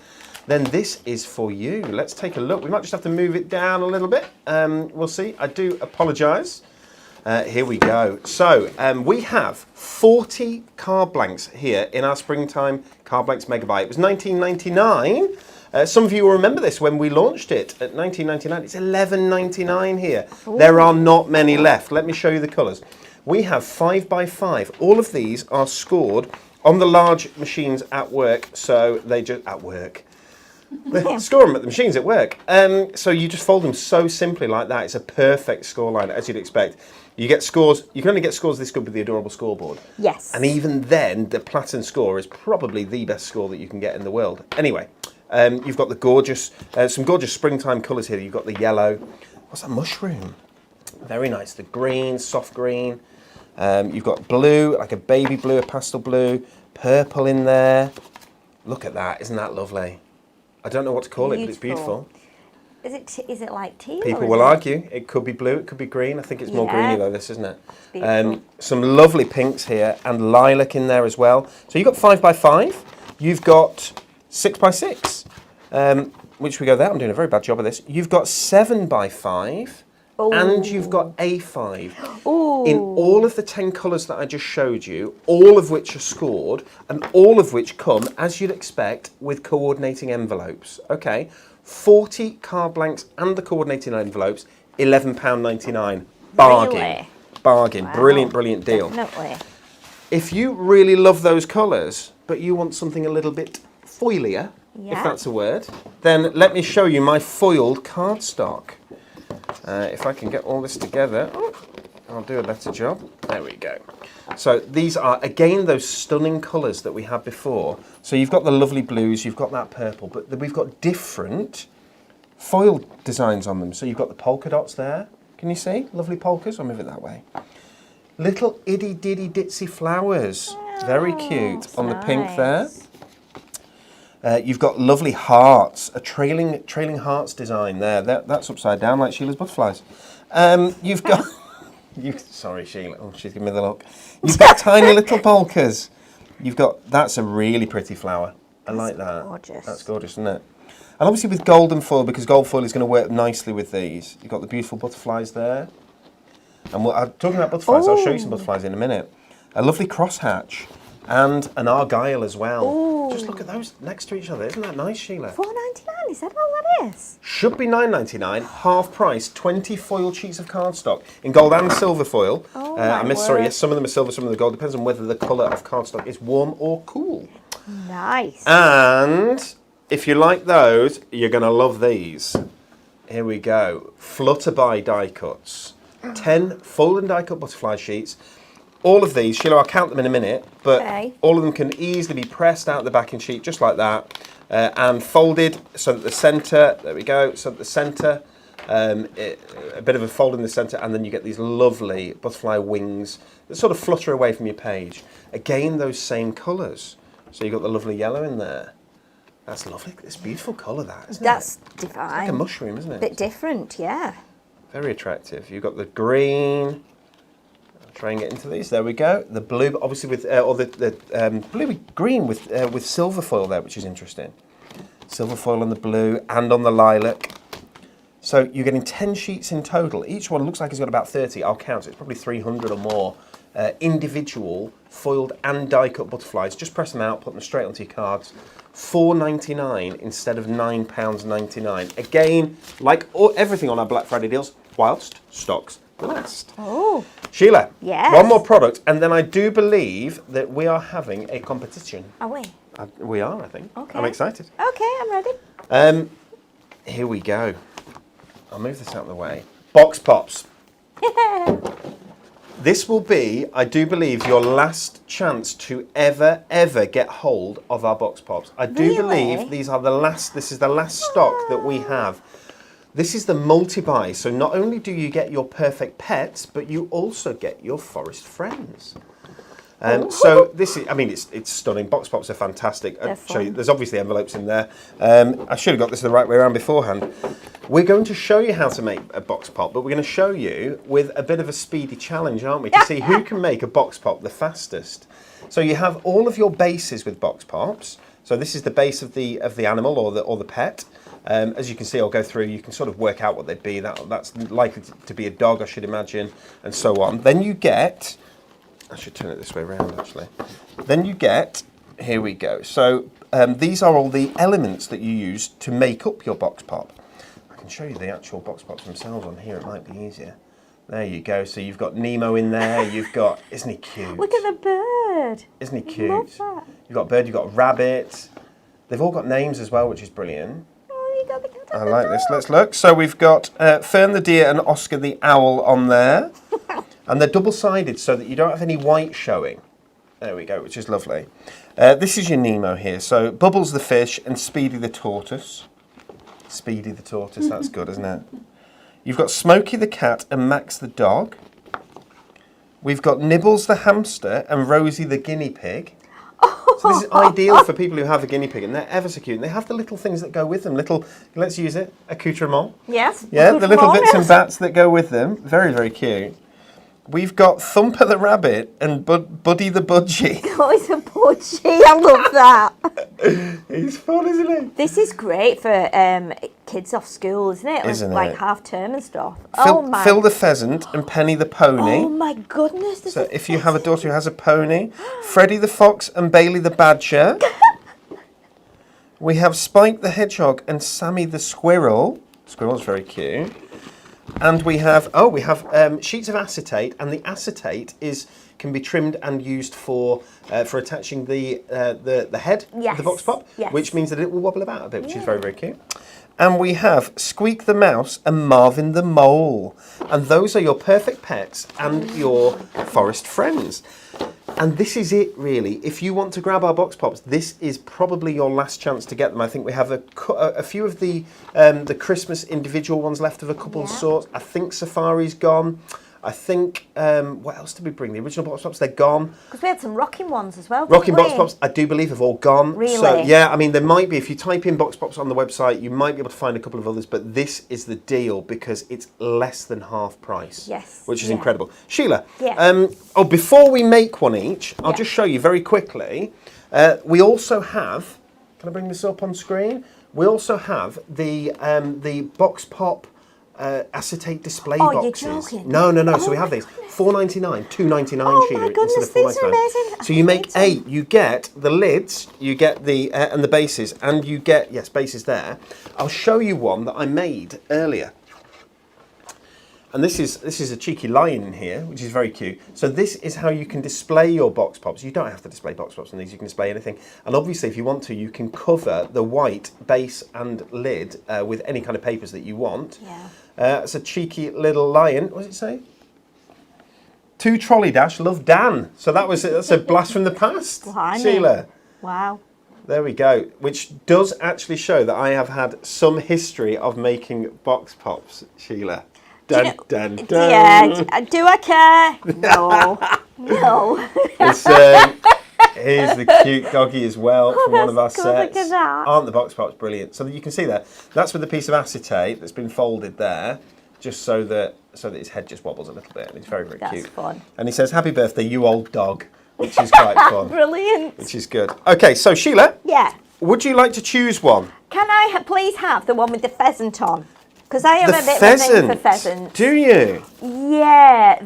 Then this is for you. Let's take a look. We might just have to move it down a little bit. We'll see. I do apologise. Here we go. So we have 40 card blanks here in our springtime card blanks megabyte. It was $19.99. Some of you will remember this when we launched it at $19.99. It's $11.99 here. Ooh. There are not many left. Let me show you the colours. We have 5x5. All of these are scored on the large machines at work. So they just at work. They score them at the machines at work. So you just fold them so simply like that. It's a perfect score line, as you'd expect. You get scores. You can only get scores this good with the adorable scoreboard. Yes. And even then, the platinum score is probably the best score that you can get in the world. Anyway. You've got the gorgeous, some gorgeous springtime colours here. You've got the yellow. What's that? Mushroom. Very nice. The green, soft green. You've got blue, like a baby blue, a pastel blue. Purple in there. Look at that. Isn't that lovely? I don't know what to call it, but it's beautiful. Is it like teal? People will argue. It could be blue, it could be green. I think it's more greeny though, this, isn't it? Some lovely pinks here and lilac in there as well. So you've got 5x5. You've got 6x6, which we go there. I'm doing a very bad job of this. You've got 7x5, and you've got A5. Ooh. In all of the 10 colours that I just showed you, all of which are scored, and all of which come, as you'd expect, with coordinating envelopes. Okay, 40 card blanks and the coordinating envelopes, £11.99. Bargain. Really? Bargain. Wow. Brilliant, brilliant deal. Definitely. If you really love those colours, but you want something a little bit foilier, if that's a word, then let me show you my foiled cardstock. If I can get all this together, I'll do a better job. There we go. So these are, again, those stunning colours that we had before. So you've got the lovely blues, you've got that purple, but we've got different foil designs on them. So you've got the polka dots there. Can you see? Lovely polkas. I'll move it that way. Little itty ditty ditsy flowers. Very cute on the pink there. You've got lovely hearts, a trailing hearts design there. That's upside down like Sheila's butterflies. You've got, sorry Sheila, oh she's giving me the look. You've got tiny little polkas. You've got, that's a really pretty flower. I like that. Gorgeous. That's gorgeous, isn't it? And obviously with golden foil, because gold foil is going to work nicely with these. You've got the beautiful butterflies there. And talking about butterflies, I'll show you some butterflies in a minute. A lovely crosshatch. And an argyle as well. Ooh. Just look at those next to each other. Isn't that nice, Sheila? $4.99, is that all that is? Should be $9.99, half price, 20 foil sheets of cardstock in gold and silver foil. Oh, sorry, yes, some of them are silver, some of them are gold. Depends on whether the colour of cardstock is warm or cool. Nice. And if you like those, you're going to love these. Here we go. Flutterbye Die-Cuts. 10 foil and die-cut butterfly sheets. All of these, Sheila, I'll count them in a minute, but all of them can easily be pressed out the backing sheet just like that and folded so that the centre, there we go, so that the centre, a bit of a fold in the centre, and then you get these lovely butterfly wings that sort of flutter away from your page. Again, those same colours. So you've got the lovely yellow in there. That's lovely. It's a beautiful colour, that, isn't it? That's divine. It's like a mushroom, isn't it? Bit different, yeah. Very attractive. You've got the green. Try and get into these. There we go. The blue, obviously with bluey green with silver foil there, which is interesting. Silver foil on the blue and on the lilac. So you're getting 10 sheets in total. Each one looks like it's got about 30. I'll count. It's probably 300 or more individual foiled and die-cut butterflies. Just press them out, put them straight onto your cards. £4.99 instead of £9.99. Again, like everything on our Black Friday deals, whilst stocks last. Oh. Sheila, yes. One more product, and then I do believe that we are having a competition. Are we? We are, I think. Okay. I'm excited. Okay, I'm ready. Here we go. I'll move this out of the way. Box Pops. This will be, I do believe, your last chance to ever get hold of our Box Pops. I do believe these are the last, this is the last stock that we have. This is the multi-buy, so not only do you get your perfect pets, but you also get your forest friends. So this is, I mean, it's stunning. Box Pops are fantastic. I'll show you, there's obviously envelopes in there. I should have got this the right way around beforehand. We're going to show you how to make a Box Pop, but we're going to show you with a bit of a speedy challenge, aren't we? To see who can make a Box Pop the fastest. So you have all of your bases with Box Pops. So this is the base of the animal or the pet. As you can see, I'll go through, you can sort of work out what they'd be. That's likely to be a dog, I should imagine, and so on. Then you get, I should turn it this way around, actually. Then you get, here we go. So these are all the elements that you use to make up your Box Pop. I can show you the actual Box Pops themselves on here, it might be easier. There you go. So you've got Nemo in there, you've got, isn't he cute? Look at the bird. Isn't he cute? Love that. You've got a bird, you've got a rabbit. They've all got names as well, which is brilliant. I like this. Let's look. So we've got Fern the deer and Oscar the owl on there. And they're double-sided so that you don't have any white showing. There we go, which is lovely. This is your Nemo here. So Bubbles the fish and Speedy the tortoise. Speedy the tortoise, that's good, isn't it? You've got Smokey the cat and Max the dog. We've got Nibbles the hamster and Rosie the guinea pig. So this is ideal for people who have a guinea pig, and they're ever so cute. And they have the little things that go with them. Little, let's use it, accoutrement. Yes. Yeah, the little bits and bats that go with them. Very, very cute. We've got Thumper the rabbit and Buddy the budgie. Oh, it's a budgie. I love that. He's fun, isn't he? This is great for kids off school, isn't it? Isn't like it? half term and stuff. Phil the pheasant and Penny the pony. Oh my goodness. So if you have a daughter who has a pony, Freddie the fox and Bailey the badger. We have Spike the hedgehog and Sammy the squirrel. Squirrel's very cute. And we have sheets of acetate, and the acetate can be trimmed and used for attaching the head of the Box Pop, which means that it will wobble about a bit, which is very, very cute. And we have Squeak the mouse and Marvin the mole, and those are your perfect pets and your forest friends. And this is it, really. If you want to grab our Box Pops, this is probably your last chance to get them. I think we have a few of the Christmas individual ones left of a couple of sorts. I think Safari's gone. I think, what else did we bring? The original Box Pops, they're gone. Because we had some rocking ones as well. Rocking Box Pops, I do believe, have all gone. Really? So, yeah, I mean, there might be, if you type in Box Pops on the website, you might be able to find a couple of others, but this is the deal because it's less than half price. Yes. Which is incredible. Sheila, yeah. Before we make one each, I'll just show you very quickly. We also have, can I bring this up on screen? We also have the Box Pop acetate display boxes. You're joking. No. So we have these. £4.99, £2.99, Sheila, my goodness, instead of these are amazing. So you make 8. You get the lids, you get the and the bases, and you get bases there. I'll show you one that I made earlier. And this is a cheeky lion in here, which is very cute. So this is how you can display your Box Pops. You don't have to display Box Pops on these, you can display anything. And obviously, if you want to, you can cover the white base and lid with any kind of papers that you want. Yeah. It's a cheeky little lion. What does it say? To Trolley Dash, love Dan. So that's a blast from the past, Sheila. Wow. There we go. Which does actually show that I have had some history of making Box Pops, Sheila. Dun, dun, dun. Yeah, do I care? No. No. Here's the cute doggy as well from one of our sets. Look at that. Aren't the Box Pops brilliant? So that you can see there, that's with a piece of acetate that's been folded there, just so that his head just wobbles a little bit, and it's very, very cute. That's fun. And he says, "Happy birthday, you old dog," which is quite fun. Brilliant. Which is good. Okay, so Sheila. Yeah. Would you like to choose one? Can I please have the one with the pheasant on? Because I have a bit of a thing for pheasants. Do you? Yeah,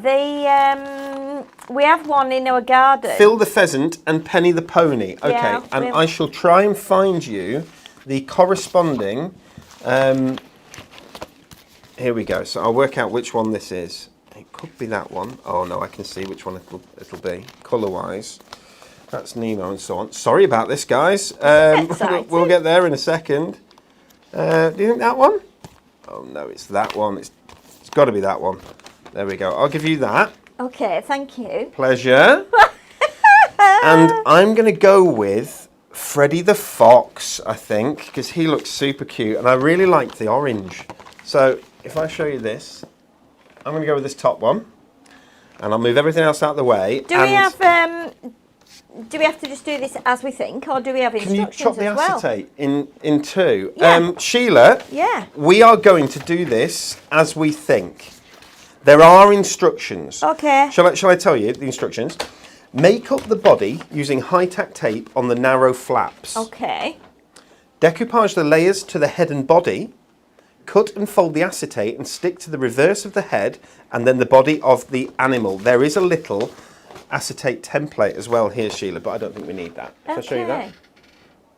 we have one in our garden. Phil the pheasant and Penny the pony. Okay, Yeah, and I shall try and find you the corresponding. Here we go. So I'll work out which one this is. It could be that one. Oh no, I can see which one it'll be colour-wise. That's Nemo and so on. Sorry about this, guys. We'll get there in a second. Do you think that one? Oh no, it's that one. It's got to be that one. There we go. I'll give you that. Okay, thank you. Pleasure. And I'm going to go with Freddy the Fox, I think, because he looks super cute, and I really like the orange. So if I show you this, I'm going to go with this top one, and I'll move everything else out of the way. Do we have to just do this as we think, or do we have instructions as well? Can you chop the acetate in two? Yeah. Sheila, yeah. We are going to do this as we think. There are instructions. Okay. Shall I tell you the instructions? Make up the body using high-tack tape on the narrow flaps. Okay. Decoupage the layers to the head and body. Cut and fold the acetate and stick to the reverse of the head and then the body of the animal. There is a little acetate template as well here, Sheila, but I don't think we need that. Shall I show you that?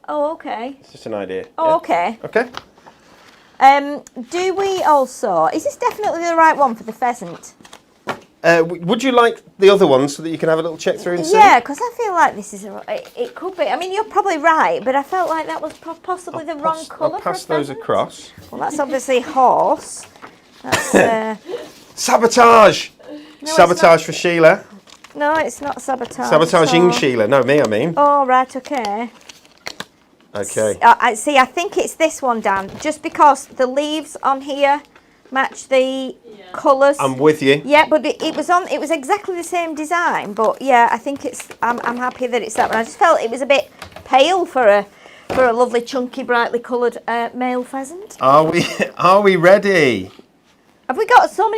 Oh, okay. It's just an idea. Oh, yeah? Okay. Okay. Do we also... Is this definitely the right one for the pheasant? Would you like the other one so that you can have a little check through and see? Yeah, because I feel like this is... It could be. I mean, you're probably right, but I felt like that was possibly the wrong colour. I'll pass those across. Well, that's obviously horse. That's... Sabotage! No, Sabotage for Sheila. No, it's not sabotage. Sabotaging Sheila. No, me, I mean. Oh, right, okay. Okay. I think it's this one, Dan, just because the leaves on here match the colours. I'm with you. Yeah, but it was exactly the same design, but yeah, I think I'm happy that it's that one. I just felt it was a bit pale for a lovely chunky brightly coloured male pheasant. Are we ready? Have we got so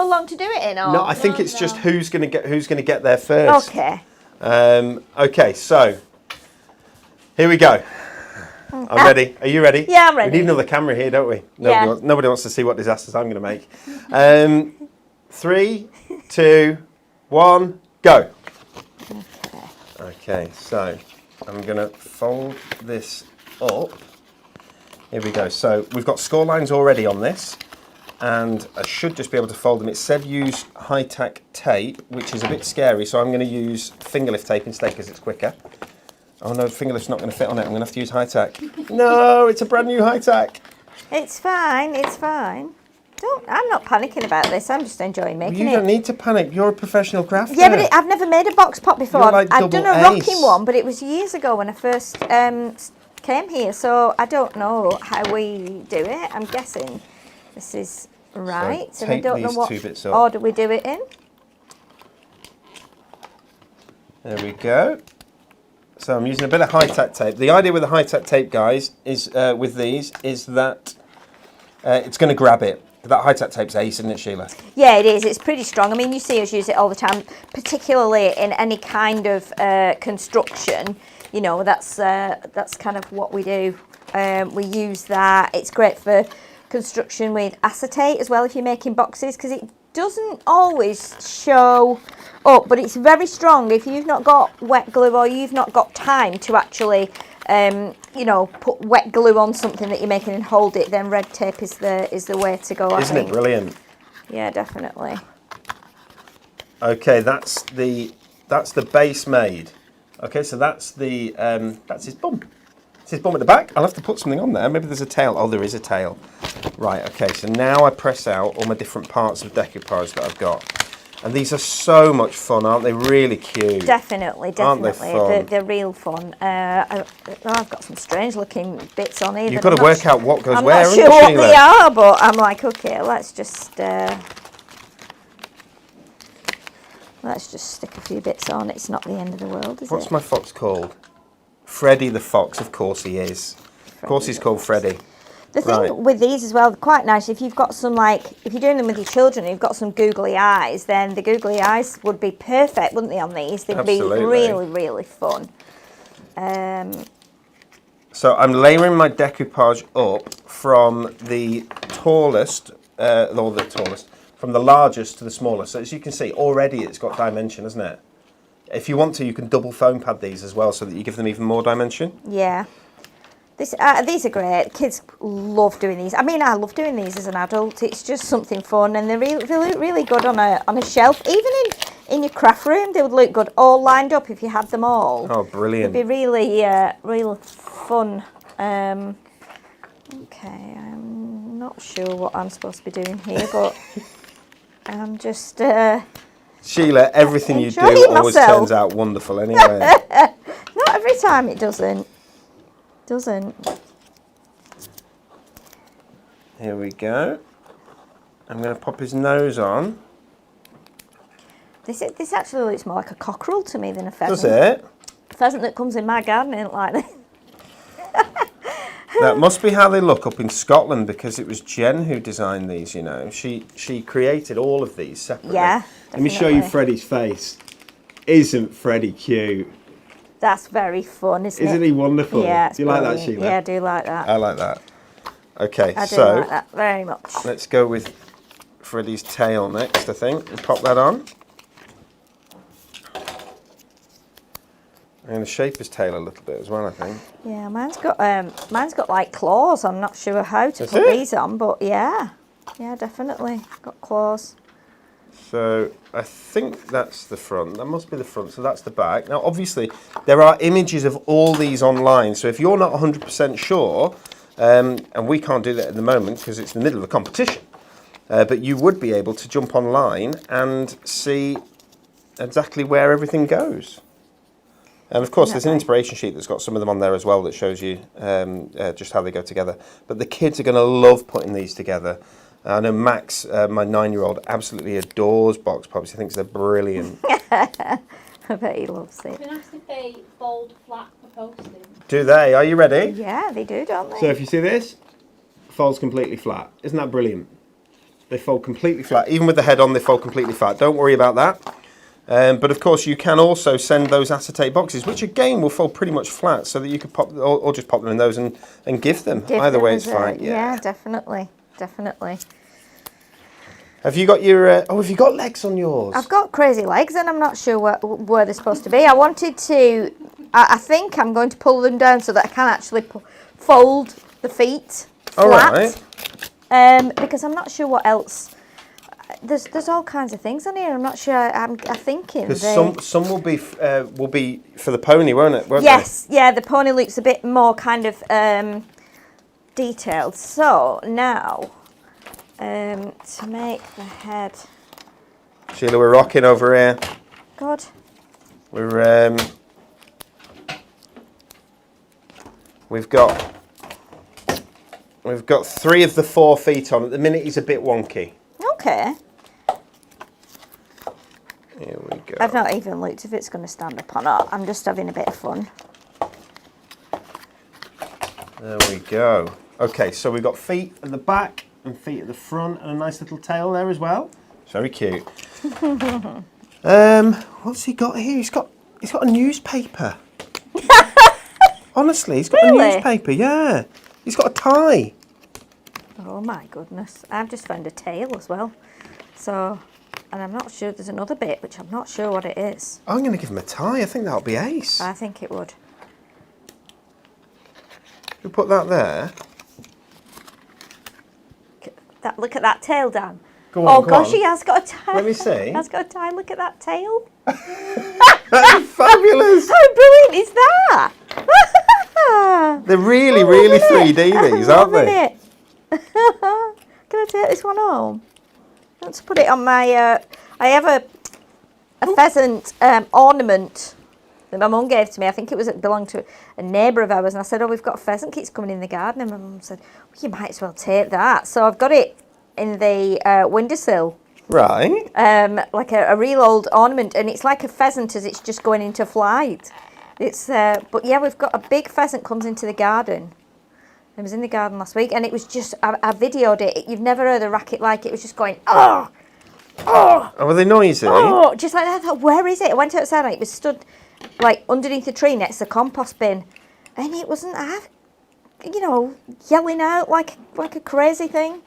long to do it in? Or? No, I think it's just who's going to get there first. Okay. Okay, so here we go. I'm ready. Are you ready? Yeah, I'm ready. We need another camera here, don't we? Nobody wants to see what disasters I'm going to make. 3, 2, 1, go. Okay, so I'm going to fold this up. Here we go. So we've got score lines already on this, and I should just be able to fold them. It said use high-tack tape, which is a bit scary, so I'm going to use finger lift tape instead because it's quicker. Oh no, finger lift's not going to fit on it. I'm going to have to use high-tack. No, it's a brand new high-tack. It's fine, it's fine. I'm not panicking about this. I'm just enjoying making it. You don't need to panic. You're a professional crafter. Yeah, but I've never made a box pot before. You're like I've done a double ace. rocking one, but it was years ago when I first came here, so I don't know how we do it. I'm guessing this is right, so and I don't know what order we do it in. There we go. So I'm using a bit of high-tack tape. The idea with the high-tack tape, guys, is with these is that it's going to grab it. That high-tack tape's ace, isn't it, Sheila? Yeah, it is. It's pretty strong. I mean, you see us use it all the time, particularly in any kind of construction. You know, that's kind of what we do. We use that. It's great for construction with acetate as well if you're making boxes, because it doesn't always show up, but it's very strong. If you've not got wet glue or you've not got time to actually you know, put wet glue on something that you're making and hold it, then red tape is the way to go. Isn't it brilliant? Yeah, definitely. Okay, that's the base made. Okay, so that's his bum. It's his bum at the back. I'll have to put something on there. Maybe there's a tail. Oh, there is a tail. Right. Okay. So now I press out all my different parts of decoupage that I've got. And these are so much fun, aren't they? Really cute. Definitely, Aren't they fun? They're real fun. I've got some strange looking bits on here. You've got to work out what goes I'm where. I'm not sure what they are, but I'm like, okay, let's just stick a few bits on. It's not the end of the world, is it? What's my fox called? Freddy the Fox. Of course he is. Of course he's called Freddy. The thing with these as well, quite nice, if you've got some, like, if you're doing them with your children and you've got some googly eyes, then the googly eyes would be perfect, wouldn't they, on these? They'd Absolutely. be really, really fun. So I'm layering my decoupage up from the tallest, or the tallest, from the largest to the smallest. So as you can see, already it's got dimension, hasn't it? If you want to, you can double foam pad these as well, so that you give them even more dimension. Yeah. These are great. Kids love doing these. I mean, I love doing these as an adult. It's just something fun, and they're really good on a shelf. Even in your craft room, they would look good all lined up if you had them all. Oh, brilliant! It'd be really, real fun. Okay, I'm not sure what I'm supposed to be doing here, but I'm just. Sheila, everything you do always turns out wonderful anyway. Not every time it doesn't. Here we go. I'm going to pop his nose on. This actually looks more like a cockerel to me than a pheasant. Does it? A pheasant that comes in my garden ain't like this. That must be how they look up in Scotland, because it was Jen who designed these, you know. She created all of these separately. Yeah, Let me show you Freddie's face. Isn't Freddie cute? That's very fun, isn't it? Isn't he wonderful? Yeah, do you like that, Sheila? Yeah, I do like that. I like that. Okay, I do like that very much. Let's go with Freddie's tail next, I think, and pop that on. I'm going to shape his tail a little bit as well, I think. Yeah, mine's got like claws. I'm not sure how to put these on, but yeah, definitely got claws. So I think that's the front. That must be the front. So that's the back. Now, obviously, there are images of all these online. So if you're not 100% sure, and we can't do that at the moment because it's in the middle of a competition, but you would be able to jump online and see exactly where everything goes. And of course, there's an inspiration sheet that's got some of them on there as well that shows you just how they go together. But the kids are going to love putting these together. I know Max, my 9-year-old, absolutely adores box pops. He thinks they're brilliant. I bet he loves it. It'd be nice if they fold flat for posting. Do they? Are you ready? Yeah, they do, don't they? So if you see this, folds completely flat. Isn't that brilliant? They fold completely flat. Even with the head on, they fold completely flat. Don't worry about that. But of course, you can also send those acetate boxes, which again will fold pretty much flat, so that you could pop, or just pop them in those and give them. Either way, it's fine. Yeah, definitely. Have you got your? Have you got legs on yours? I've got crazy legs, and I'm not sure where they're supposed to be. I wanted to. I think I'm going to pull them down so that I can actually fold the feet flat. All right. Because I'm not sure what else. There's all kinds of things on here. I'm not sure. I'm thinking. Because some will be for the pony, won't it? Yes, yeah. The pony looks a bit more kind of detailed. So now, to make the head. Sheila, we're rocking over here. God. We've got 3 of the 4 feet on. At the minute, he's a bit wonky. Okay. Here we go. I've not even looked if it's going to stand up or not. I'm just having a bit of fun. There we go. Okay, so we've got feet at the back and feet at the front and a nice little tail there as well. It's very cute. What's he got here? He's got a newspaper. Honestly, he's got a newspaper, yeah. He's got a tie. Oh my goodness. I've just found a tail as well. So, and I'm not sure, there's another bit, which I'm not sure what it is. I'm going to give him a tie. I think that'll be ace. I think it would. We'll put that there. Look at that tail, Dan. Go on, oh gosh, he has got a tie. Let me see. He has got a tie. Look at that tail. That's fabulous. How brilliant is that? They're really, really 3D, these, aren't they? Can I take this one home? Let's put it on my. I have a pheasant ornament that my mum gave to me. I think it belonged to a neighbour of ours, and I said, "Oh, we've got pheasant keeps coming in the garden," and my mum said, well, "You might as well take that." So I've got it in the windowsill. Right. Like a real old ornament, and it's like a pheasant as it's just going into flight. It's but yeah, we've got a big pheasant comes into the garden. It was in the garden last week, and it was just I videoed it. You've never heard a racket like it. It was just going oh. Oh, were they noisy? Oh, just like that. I thought, where is it? I went outside and it was stood like underneath a tree next to the compost bin, and it wasn't, yelling out like a crazy thing.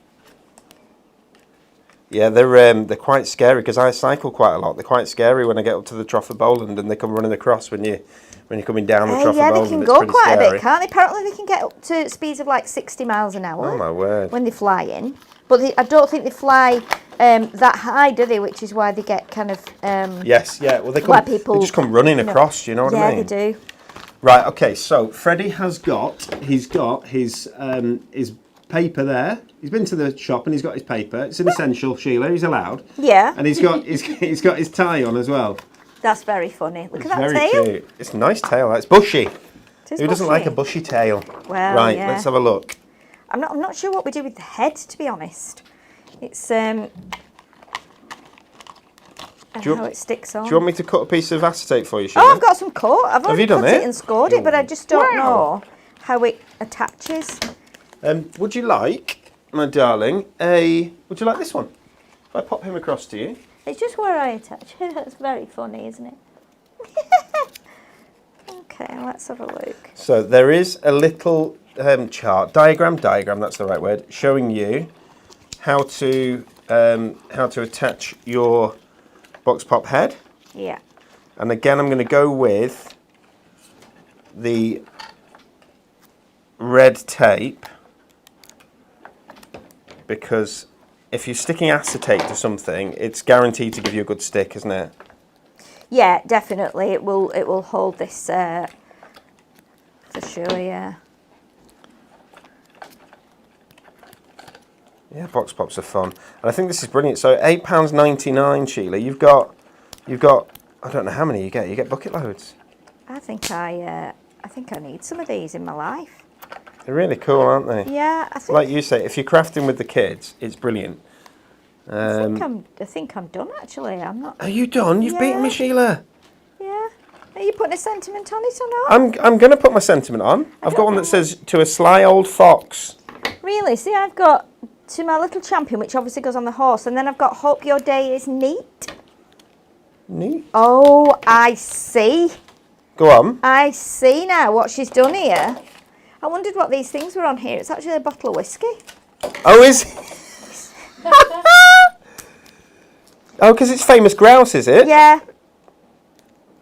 Yeah, they're quite scary because I cycle quite a lot. They're quite scary when I get up to the Trough of Bowland and they come running across when you're coming down the Trough of Bowland. Yeah, they can go quite a bit, can't they? Apparently they can get up to speeds of like 60 miles an hour. Oh my word. When they fly in. But I don't think they fly that high, do they? Which is why they get kind of... yes, yeah. Well, they just come running across, you know what I mean? Yeah, they do. Right, okay, so Freddie he's got his paper there. He's been to the shop and he's got his paper. It's an essential, Sheila, he's allowed. Yeah. And he's got his tie on as well. That's very funny. Look at that very tail. Cute. It's a nice tail. It's bushy. Who doesn't like a bushy tail? Well, right, yeah. let's have a look. I'm not sure what we do with the head, to be honest. It's how it sticks on. Do you want me to cut a piece of acetate for you, Sheila? Oh, I've got some cut. I've already cut it and scored it, but I just don't know how it attaches. Would you like, my darling, would you like this one? If I pop him across to you. It's just where I attach it. That's very funny, isn't it? Okay, let's have a look. So there is a little diagram, that's the right word, showing you how to attach your box pop head. Yeah. And again, I'm going to go with the red tape because if you're sticking acetate to something, it's guaranteed to give you a good stick, isn't it? Yeah, definitely. It will hold this for sure. Yeah. Yeah, box pops are fun, and I think this is brilliant. So £8.99, Sheila. You've got. I don't know how many you get. You get bucket loads. I think I need some of these in my life. They're really cool, aren't they? Yeah, I think. Like you say, if you're crafting with the kids, it's brilliant. I think I'm done. Actually, I'm not. Are you done? You've beaten me, Sheila. Yeah. Are you putting a sentiment on it or not? I'm going to put my sentiment on. I've got one that says, to a sly old fox. Really? See, I've got to my little champion, which obviously goes on the horse, and then I've got hope your day is neat. Neat. Oh, I see. Go on. I see now what she's done here. I wondered what these things were on here. It's actually a bottle of whiskey. Oh, is Oh, because it's famous grouse, is it? Yeah.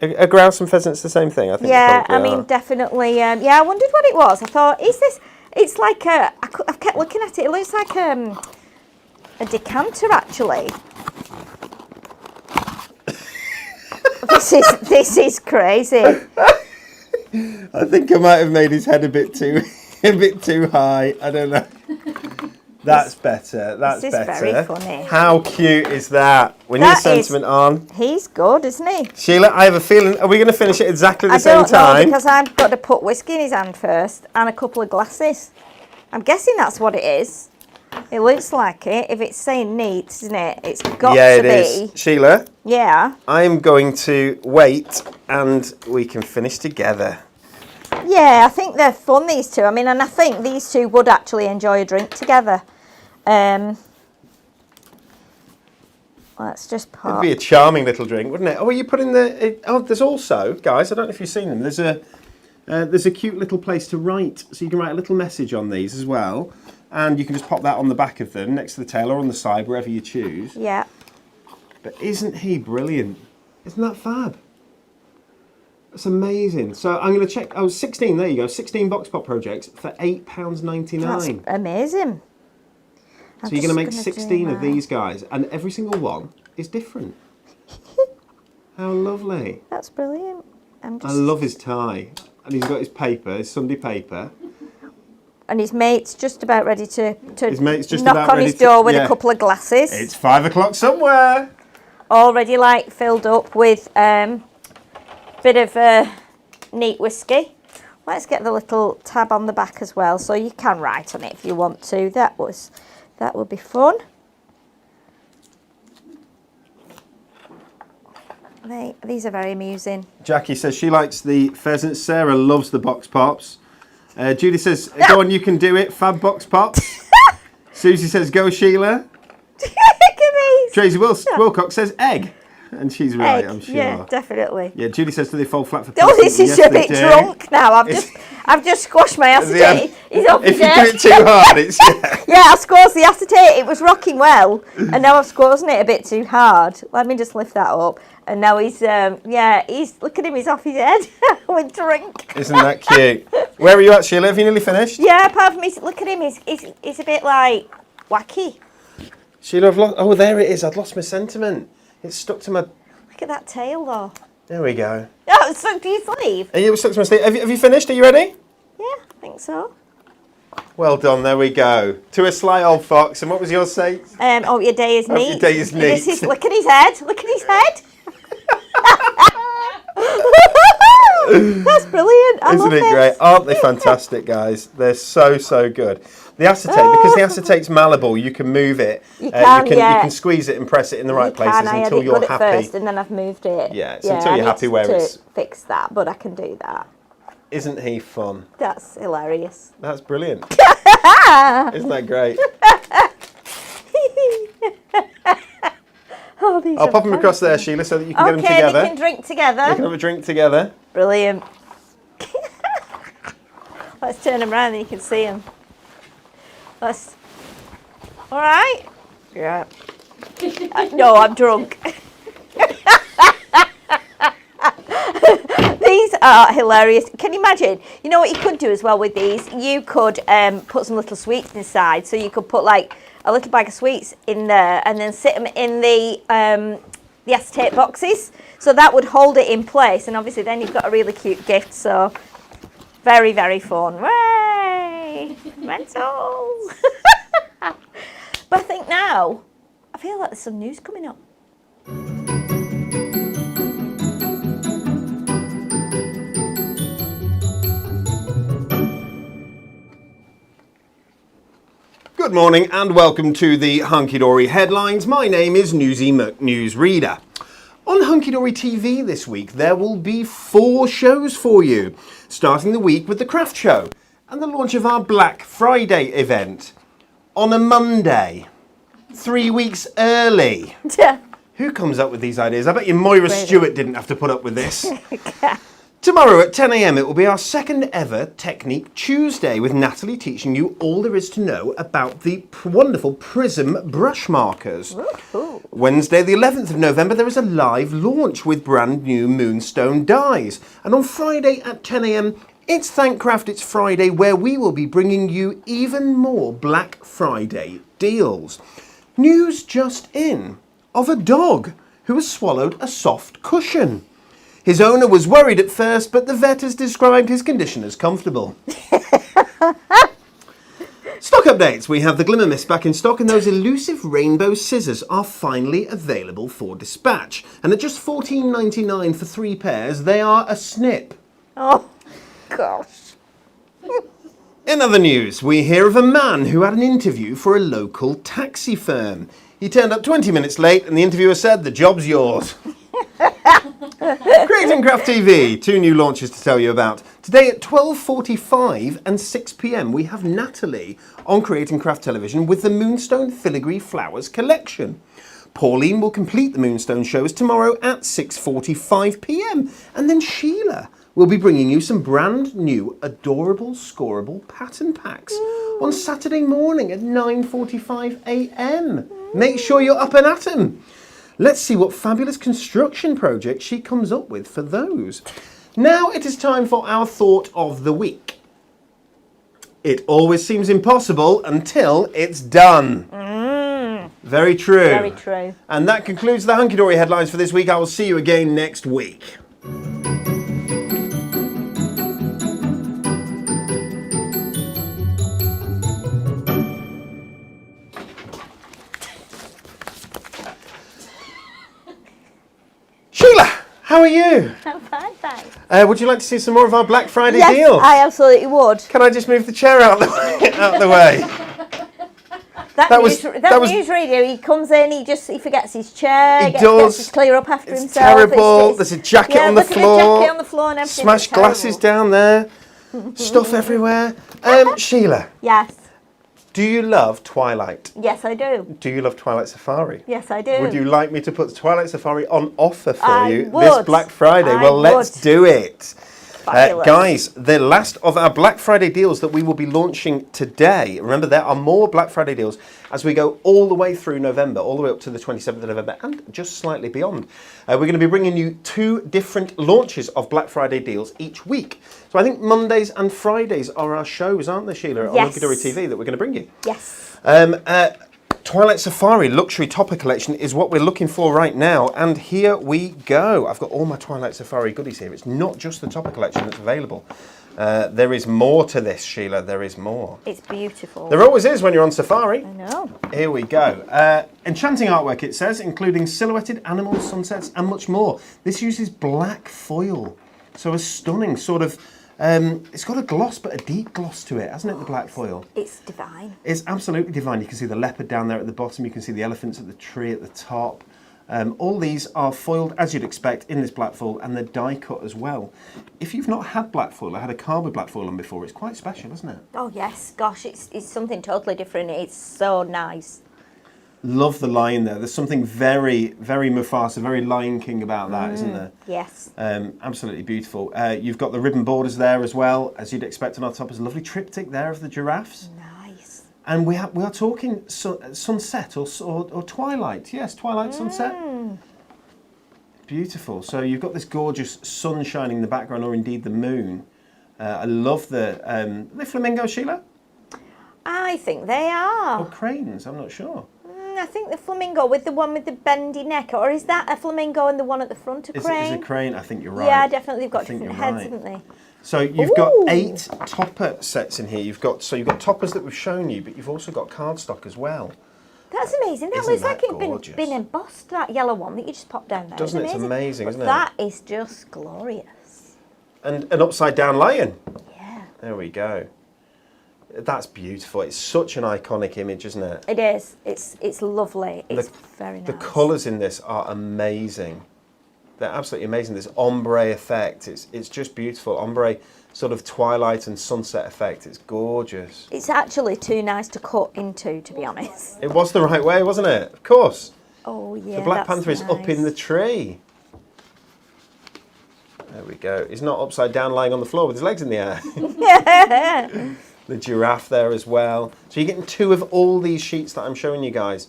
A grouse and pheasant's the same thing, I think. Yeah, I mean, definitely. Yeah, I wondered what it was. I thought, is this... It's like I've kept looking at it. It looks like a decanter, actually. This is crazy. I think I might have made his head a bit too high. I don't know. That's better. That's this is better. very funny. How cute is that? We need a sentiment on. He's good, isn't he? Sheila, I have a feeling. Are we going to finish it exactly the same time? I don't know, because I've got to put whiskey in his hand first and a couple of glasses. I'm guessing that's what it is. It looks like it. If it's saying neat, isn't it? It's got to be. Yeah, it is. Sheila? Yeah? I'm going to wait and we can finish together. Yeah, I think they're fun, these two. I mean, and I think these two would actually enjoy a drink together. Let's just pop. It'd be a charming little drink, wouldn't it? Oh, are you putting there's also, guys, I don't know if you've seen them, there's a cute little place to write, so you can write a little message on these as well, and you can just pop that on the back of them, next to the tail or on the side, wherever you choose. Yeah. But isn't he brilliant? Isn't that fab? That's amazing. So I'm going to check, 16, there you go, 16 box pop projects for £8.99. That's amazing. So you're going to make 16 of these guys, and every single one is different. How lovely. That's brilliant. I love his tie. And he's got his paper, his Sunday paper. And his mate's just about ready to knock on his door with a couple of glasses. It's 5 o'clock somewhere. Already filled up with bit of neat whiskey. Let's get the little tab on the back as well, so you can write on it if you want to. That would be fun. These are very amusing. Jackie says she likes the pheasants. Sarah loves the box pops. Judy says, go on, you can do it. Fab box pops. Susie says, go Sheila. Look at these. Tracy Wilcox says, egg. And she's right, I'm sure. Yeah, definitely. Yeah, Julie says, do they fall flat for Oh, pissing? this is Yes, a bit they do. drunk now. I've just squashed my acetate. He's off If his you head. do it too hard, it's... Yeah, I squashed the acetate. It was rocking well, and now I've squashed it a bit too hard. Let me just lift that up. And now he's look at him, he's off his head with drink. Isn't that cute? Where are you at, Sheila? Have you nearly finished? Yeah, apart from look at him, he's a bit like wacky. Sheila, I've lost... Oh, there it is. I'd lost my sentiment. It's stuck to my... Look at that tail though. There we go. Oh, it's stuck to your sleeve. Are you stuck to my sleeve? Have you finished? Are you ready? Yeah, I think so. Well done. There we go. To a sly old fox. And what was yours say? Oh, your day is neat. Your day is neat. Look at his head. Look at his head. That's brilliant. I Isn't love it great? Aren't they fantastic, guys? They're so, so good. The acetate, because the acetate's malleable, you can move it. You can squeeze it and press it in the right places I had until it you're good happy. at first, and then I've moved it. Yeah, it's until you're happy where to it's... fix that, but I can do that. Isn't he fun? That's hilarious. That's brilliant. Isn't that great? I'll pop them across there, Sheila, so that you can get them together. Okay, we can drink together. You can have a drink together. Brilliant. Let's turn them around and you can see them. All right? Yeah. No, I'm drunk. These are hilarious. Can you imagine? You know what you could do as well with these? You could put some little sweets inside. So you could put like a little bag of sweets in there and then sit them in the acetate boxes. So that would hold it in place. And obviously then you've got a really cute gift. So very, very fun. Way! Mental! But I think now, I feel like there's some news coming up. Good morning and welcome to the Hunky Dory headlines. My name is Newsy McNewsReader. On Hunky Dory TV this week, there will be 4 shows for you, starting the week with the craft show and the launch of our Black Friday event on a Monday, 3 weeks early. Who comes up with these ideas? I bet you Moira Stewart didn't have to put up with this. Tomorrow at 10 a.m. it will be our second ever Technique Tuesday with Natalie teaching you all there is to know about the wonderful Prism brush markers. Ooh. Wednesday the 11th of November there is a live launch with brand new Moonstone dies. And on Friday at 10 a.m. it's Thankcraft It's Friday where we will be bringing you even more Black Friday deals. News just in of a dog who has swallowed a soft cushion. His owner was worried at first, but the vet has described his condition as comfortable. Stock updates. We have the Glimmer Mist back in stock and those elusive rainbow scissors are finally available for dispatch. And at just $14.99 for 3 pairs, they are a snip. Oh, gosh. In other news, we hear of a man who had an interview for a local taxi firm. He turned up 20 minutes late and the interviewer said, "The job's yours." Creating Craft TV, 2 new launches to tell you about. Today at 12:45 and 6 p.m. we have Natalie on Creating Craft Television with the Moonstone Filigree Flowers collection. Pauline will complete the Moonstone shows tomorrow at 6:45 p.m. And then Sheila will be bringing you some brand new adorable scoreable pattern packs on Saturday morning at 9:45 a.m. Make sure you're up and at 'em. Let's see what fabulous construction project she comes up with for those. Now it is time for our thought of the week. It always seems impossible until it's done. Very true. Very true. And that concludes the Hunky Dory headlines for this week. I will see you again next week. Sheila, how are you? I'm fine, thanks. Would you like to see some more of our Black Friday Yes, deals? I absolutely would. Can I just move the chair out the way? That was- newsreader, he comes in, he forgets his chair, He gets does. his clear up after It's himself. terrible. There's a jacket on the look at floor. the jacket on the floor and everything. Smashed It's terrible. glasses down there. Stuff everywhere. Sheila, Yes. Do you love Twilight? Yes, I do. Do you love Twilight Safari? Yes, I do. Would you like me to put Twilight Safari on offer for I you would. this Black Friday? I Well, let's would. do it. Fabulous. Guys, the last of our Black Friday deals that we will be launching today. Remember, there are more Black Friday deals as we go all the way through November, all the way up to the 27th of November, and just slightly beyond. We're going to be bringing you 2 different launches of Black Friday deals each week. So I think Mondays and Fridays are our shows, aren't they, Sheila, on Yes. Hunky-Dory TV that we're going to bring you. Yes. Twilight Safari Luxury Topper Collection is what we're looking for right now, and here we go. I've got all my Twilight Safari goodies here. It's not just the Topper Collection that's available. There is more to this, Sheila. There is more. It's beautiful. There always is when you're on safari. I know. Here we go. Enchanting artwork, it says, including silhouetted animals, sunsets, and much more. This uses black foil. So a stunning sort of... it's got a gloss, but a deep gloss to it, hasn't it, the black foil? It's divine. It's absolutely divine. You can see the leopard down there at the bottom. You can see the elephants at the tree at the top. All these are foiled, as you'd expect, in this black foil, and they're die cut as well. If you've not had black foil, I had a car with black foil on before, it's quite special, isn't it? Oh, yes. Gosh, it's something totally different. It's so nice. Love the lion there. There's something very, very Mufasa, very Lion King about that, isn't there? Yes. Absolutely beautiful. You've got the ribbon borders there as well, as you'd expect on our top. There's a lovely triptych there of the giraffes. Nice. And we are talking sunset or twilight. Yes, twilight, sunset. Beautiful. So you've got this gorgeous sun shining in the background, or indeed the moon. I love the flamingo, Sheila? I think they are. Or cranes, I'm not sure. I think the flamingo with the one with the bendy neck, or is that a flamingo and the one at the front a crane? Is a crane? I think you're right. Yeah, definitely. They've got I think different you're heads, right. haven't they? So you've got Ooh. 8 topper sets in here. You've got toppers that we've shown you, but you've also got cardstock as well. That's amazing. That Isn't looks that like it's gorgeous? been embossed, that yellow one that you just popped down there. Doesn't it? It's amazing, amazing, but isn't it? that is just glorious. And an upside down lion. Yeah. There we go. That's beautiful. It's such an iconic image, isn't it? It is. It's lovely. It's very nice. The colours in this are amazing. They're absolutely amazing. This ombre effect. It's just beautiful. Ombre sort of twilight and sunset effect. It's gorgeous. It's actually too nice to cut into, to be honest. It was the right way, wasn't it? Of course. Oh, yeah. The Black that's Panther is up in the nice. tree. There we go. He's not upside down lying on the floor with his legs in the air. The giraffe there as well. So you're getting 2 of all these sheets that I'm showing you guys.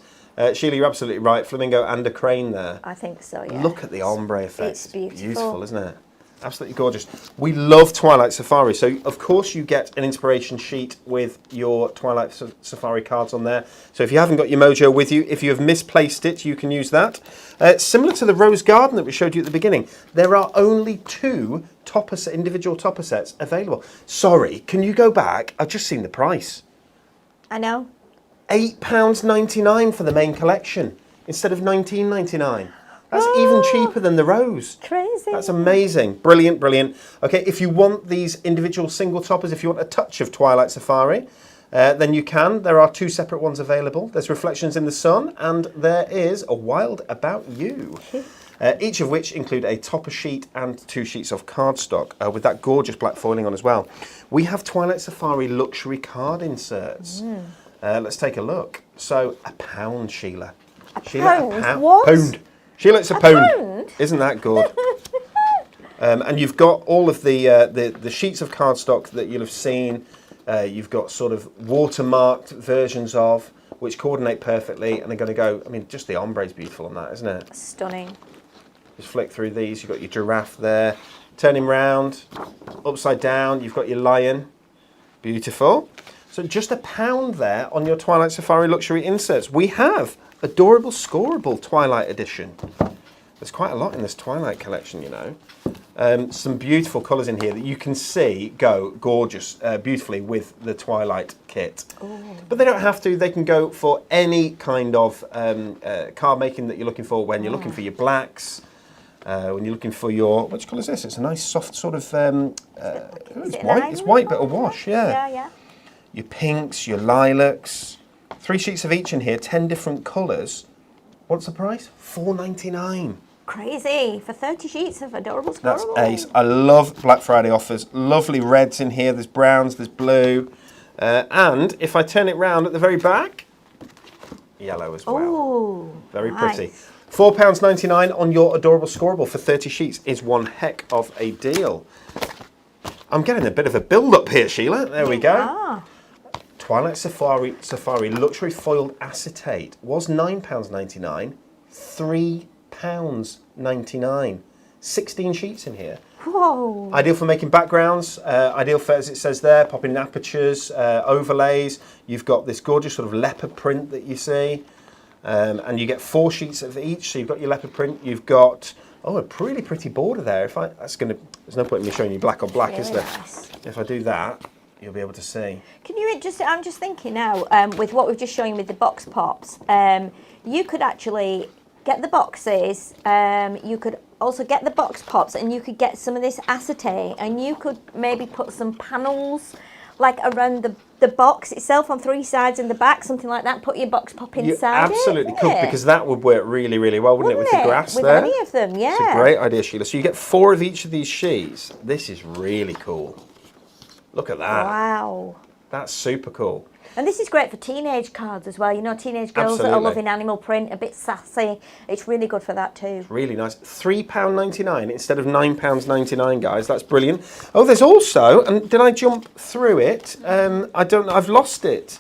Sheila, you're absolutely right. Flamingo and a crane there. I think so, yeah. Look at the ombre effect. It's beautiful. Isn't it? Absolutely gorgeous. We love Twilight Safari. So, of course, you get an inspiration sheet with your Twilight Safari cards on there. So if you haven't got your mojo with you, if you have misplaced it, you can use that. Similar to the Rose Garden that we showed you at the beginning, there are only 2 individual topper sets available. Sorry, can you go back? I've just seen the price. I know. £8.99 for the main collection instead of £19.99. That's even cheaper than the Rose. Crazy. That's amazing. Brilliant, brilliant. Okay, if you want these individual single toppers, if you want a touch of Twilight Safari, then you can. There are 2 separate ones available. There's Reflections in the Sun, and there is A Wild About You. Each of which include a topper sheet and 2 sheets of cardstock with that gorgeous black foiling on as well. We have Twilight Safari luxury card inserts. Let's take a look. So, £1, Sheila. Sheila, pound? What? Pound. Sheila, it's a pound. pound? Isn't that good? And you've got all of the sheets of cardstock that you'll have seen. You've got sort of watermarked versions of, which coordinate perfectly, and they're going to go, I mean, just the ombre is beautiful on that, isn't it? Stunning. Just flick through these. You've got your giraffe there. Turn him round, upside down. You've got your lion. Beautiful. So just £1 there on your Twilight Safari luxury inserts. We have Adorable Scoreable Twilight Edition. There's quite a lot in this Twilight collection, you know. Some beautiful colours in here that you can see go gorgeous, beautifully with the Twilight kit. Ooh. But they don't have to. They can go for any kind of card making that you're looking for when you're looking for your blacks, when you're looking for your, which colour is this? It's a nice soft sort of, it's white. It's white but a wash, yeah. Yeah. Your pinks, your lilacs. 3 sheets of each in here, 10 different colours. What's the price? $4.99. Crazy. For 30 sheets of Adorable That's Scoreable. ace. I love Black Friday offers. Lovely reds in here. There's browns, there's blue. And if I turn it round at the very back, yellow as well. Oh, Very nice. pretty. £4.99 on your adorable scoreable for 30 sheets is one heck of a deal. I'm getting a bit of a build-up here, Sheila. There we go. Ah. Twilight Safari Luxury Foiled Acetate was £9.99, £3.99. 16 sheets in here. Whoa. Ideal for making backgrounds, ideal for, as it says there, popping in apertures, overlays. You've got this gorgeous sort of leopard print that you see. And you get 4 sheets of each. So you've got your leopard print. You've got, a really pretty border there. There's no point in me showing you black on black, is there? Nice. If I do that, you'll be able to see. Can you I'm just thinking now, with what we've just shown you with the box pops, you could actually get the boxes, you could also get the box pops, and you could get some of this acetate, and you could maybe put some panels like around the box itself on 3 sides and the back, something like that. Put your box pop inside. You absolutely could, because that would work really, really well, wouldn't it, with the grass with there? any of them, yeah. It's a great idea, Sheila. So you get 4 of each of these sheets. This is really cool. Look at that. Wow. That's super cool. And this is great for teenage cards as well. You know, teenage girls that are loving animal print, a bit sassy. It's really good for that too. Really nice. £3.99 instead of £9.99, guys. That's brilliant. Oh, there's also, and did I jump through it? I don't know. I've lost it.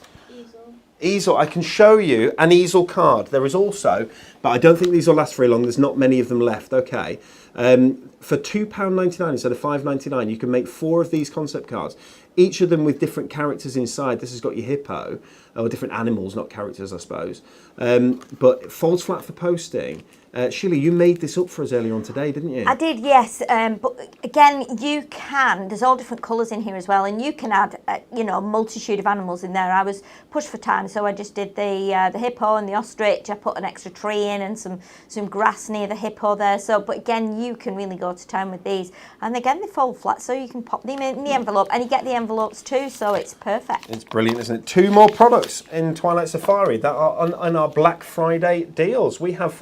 Easel. I can show you an easel card. There is also, but I don't think these will last very long. There's not many of them left. Okay. For £2.99 instead of £5.99, you can make 4 of these concept cards. Each of them with different characters inside. This has got your hippo, or different animals, not characters, I suppose. But it folds flat for posting. Sheila, you made this up for us earlier on today, didn't you? I did, yes. But again, you can. There's all different colours in here as well, and you can add, a multitude of animals in there. I was pushed for time, so I just did the hippo and the ostrich. I put an extra tree in and some grass near the hippo there. But again, you can really go to town with these. And again, they fold flat, so you can pop them in the envelope, and you get the envelopes too, so it's perfect. It's brilliant, isn't it? 2 more products in Twilight Safari that are on our Black Friday deals. We have,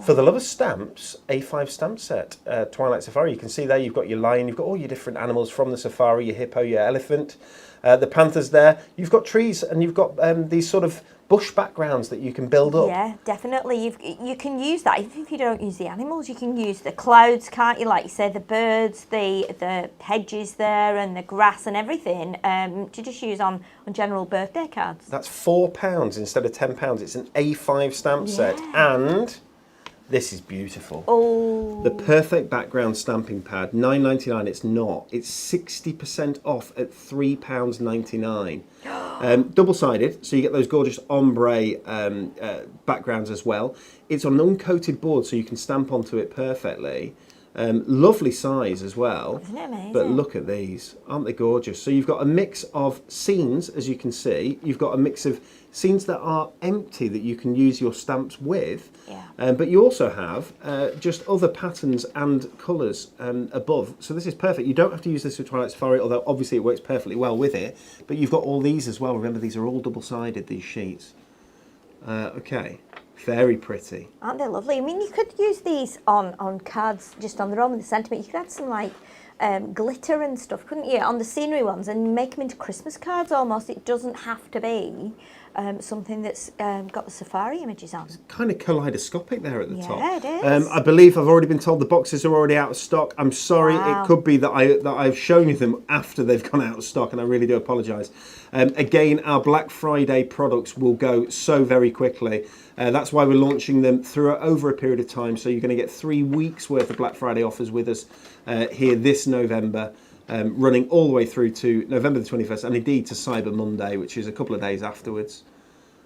for the love of stamps, A5 stamp set, Twilight Safari. You can see there you've got your lion, you've got all your different animals from the safari, your hippo, your elephant, the panther's there. You've got trees, and you've got these sort of bush backgrounds that you can build up. Yeah, definitely. You can use that. Even if you don't use the animals, you can use the clouds, can't you? Like you say, the birds, the hedges there, and the grass and everything, to just use on general birthday cards. That's £4 instead of £10. It's an A5 stamp set, and this is beautiful. Oh. The perfect background stamping pad, £9.99. It's not. It's 60% off at £3.99. Double-sided, so you get those gorgeous ombre backgrounds as well. It's on an uncoated board, so you can stamp onto it perfectly. Lovely size as well. Isn't it amazing? But look at these, aren't they gorgeous? So you've got a mix of scenes, as you can see. You've got a mix of scenes that are empty that you can use your stamps with. Yeah. But you also have just other patterns and colours above. So this is perfect. You don't have to use this with Twilight Safari, although obviously it works perfectly well with it. But you've got all these as well. Remember, these are all double-sided, these sheets. Okay. Very pretty. Aren't they lovely? I mean, you could use these on cards just on their own with the sentiment. You could add some like glitter and stuff, couldn't you, on the scenery ones, and make them into Christmas cards almost. It doesn't have to be something that's got the safari images on. It's kind of kaleidoscopic there at the top. Yeah, it is. I believe I've already been told the boxes are already out of stock. I'm sorry, Wow. It could be that I've shown you them after they've gone out of stock, and I really do apologise. Again, our Black Friday products will go so very quickly. That's why we're launching them through over a period of time. So you're going to get 3 weeks worth of Black Friday offers with us here this November, running all the way through to November the 21st, and indeed to Cyber Monday, which is a couple of days afterwards.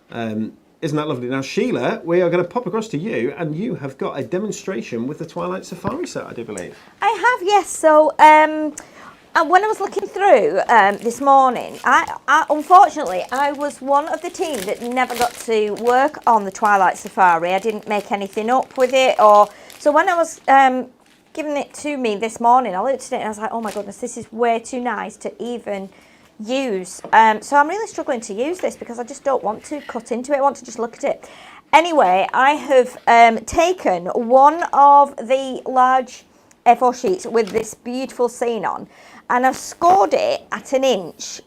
Isn't that lovely? Now, Sheila, we are going to pop across to you, and you have got a demonstration with the Twilight Safari set, I do believe. I have, yes. So when I was looking through this morning, I unfortunately, I was one of the team that never got to work on the Twilight Safari. I didn't make anything up with it, so when I was giving it to me this morning, I looked at it and I was like, oh my goodness, this is way too nice to even use. So I'm really struggling to use this because I just don't want to cut into it. I want to just look at it. Anyway, I have taken one of the large A4 sheets with this beautiful scene on, and I've scored it at 1 inch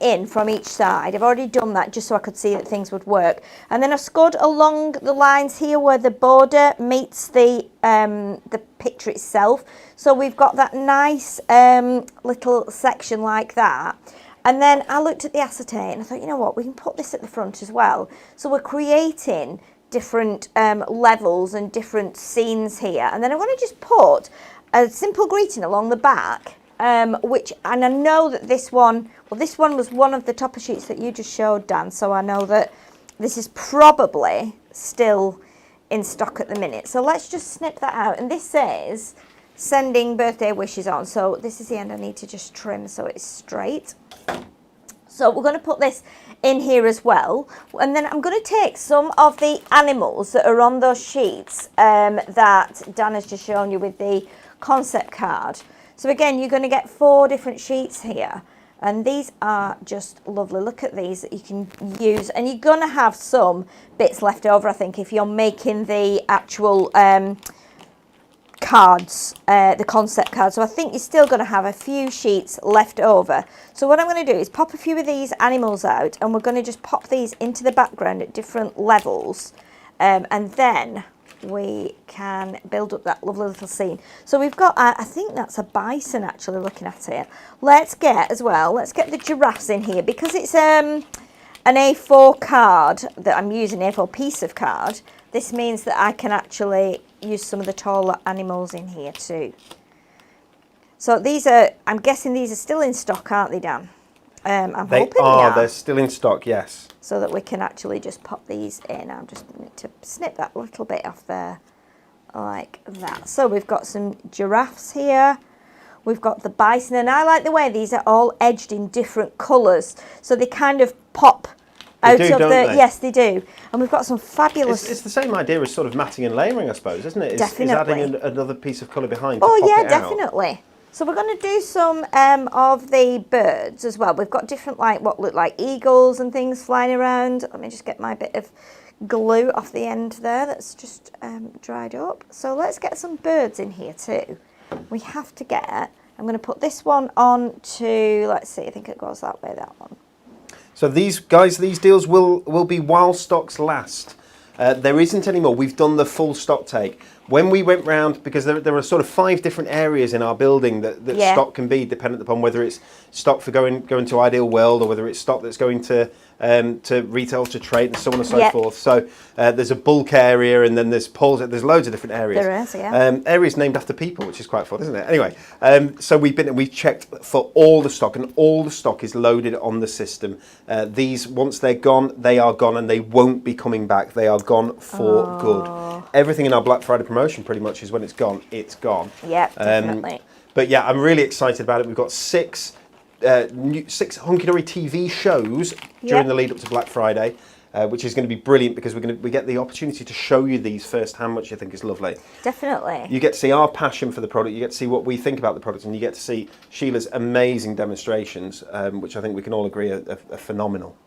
in from each side. I've already done that just so I could see that things would work. And then I've scored along the lines here where the border meets the picture itself. So we've got that nice little section like that. And then I looked at the acetate and I thought, you know what, we can put this at the front as well. So we're creating different levels and different scenes here. And then I want to just put a simple greeting along the back. And I know that this one was one of the topper sheets that you just showed, Dan, so I know that this is probably still in stock at the minute. So let's just snip that out, and this says sending birthday wishes on, so this is the end I need to just trim so it's straight. So we're going to put this in here as well, and then I'm going to take some of the animals that are on those sheets that Dan has just shown you with the concept card. So again, you're going to get 4 different sheets here, and these are just lovely. Look at these that you can use, and you're going to have some bits left over, I think, if you're making the actual cards, the concept cards. So I think you're still going to have a few sheets left over. So what I'm going to do is pop a few of these animals out, and we're going to just pop these into the background at different levels, and then we can build up that lovely little scene. So we've got, I think that's a bison actually looking at it. Let's get the giraffes in here because it's an A4 card that I'm using, A4 piece of card. This means that I can actually use some of the taller animals in here too. So these are, I'm guessing these are still in stock, aren't they, Dan? I'm hoping they are. They're still in stock, yes. So that we can actually just pop these in. I'm just going to snip that little bit off there like that. So we've got some giraffes here. We've got the bison, and I like the way these are all edged in different colours. So they kind of pop out of the... Yes, they do. And we've got some fabulous... It's the same idea as sort of matting and layering, I suppose, isn't it? Definitely. Is adding another piece of colour behind to pop it out. Definitely. So we're going to do some of the birds as well. We've got different, like, what look like eagles and things flying around. Let me just get my bit of glue off the end there that's just dried up. So let's get some birds in here too. We have to get, I'm going to put this one on to, let's see, I think it goes that way, that one. So these deals will be while stocks last. There isn't any more. We've done the full stock take. When we went round, because there are sort of 5 different areas in our building that stock can be, dependent upon whether it's stock for going to Ideal World or whether it's stock that's going to retail, to trade, and so on and so forth. So there's a bulk area, and then there's polls. There's loads of different areas. There is, yeah. Areas named after people, which is quite fun, isn't it? Anyway, so we've checked for all the stock, and all the stock is loaded on the system. These, once they're gone, they are gone, and they won't be coming back. They are gone for good. Everything in our Black Friday promotion pretty much is when it's gone, it's gone. Yeah, definitely. But yeah, I'm really excited about it. We've got 6 hunky-dory TV shows during the lead up to Black Friday, which is going to be brilliant because we get the opportunity to show you these firsthand, which I think is lovely. Definitely. You get to see our passion for the product, you get to see what we think about the product, and you get to see Sheila's amazing demonstrations, which I think we can all agree are phenomenal.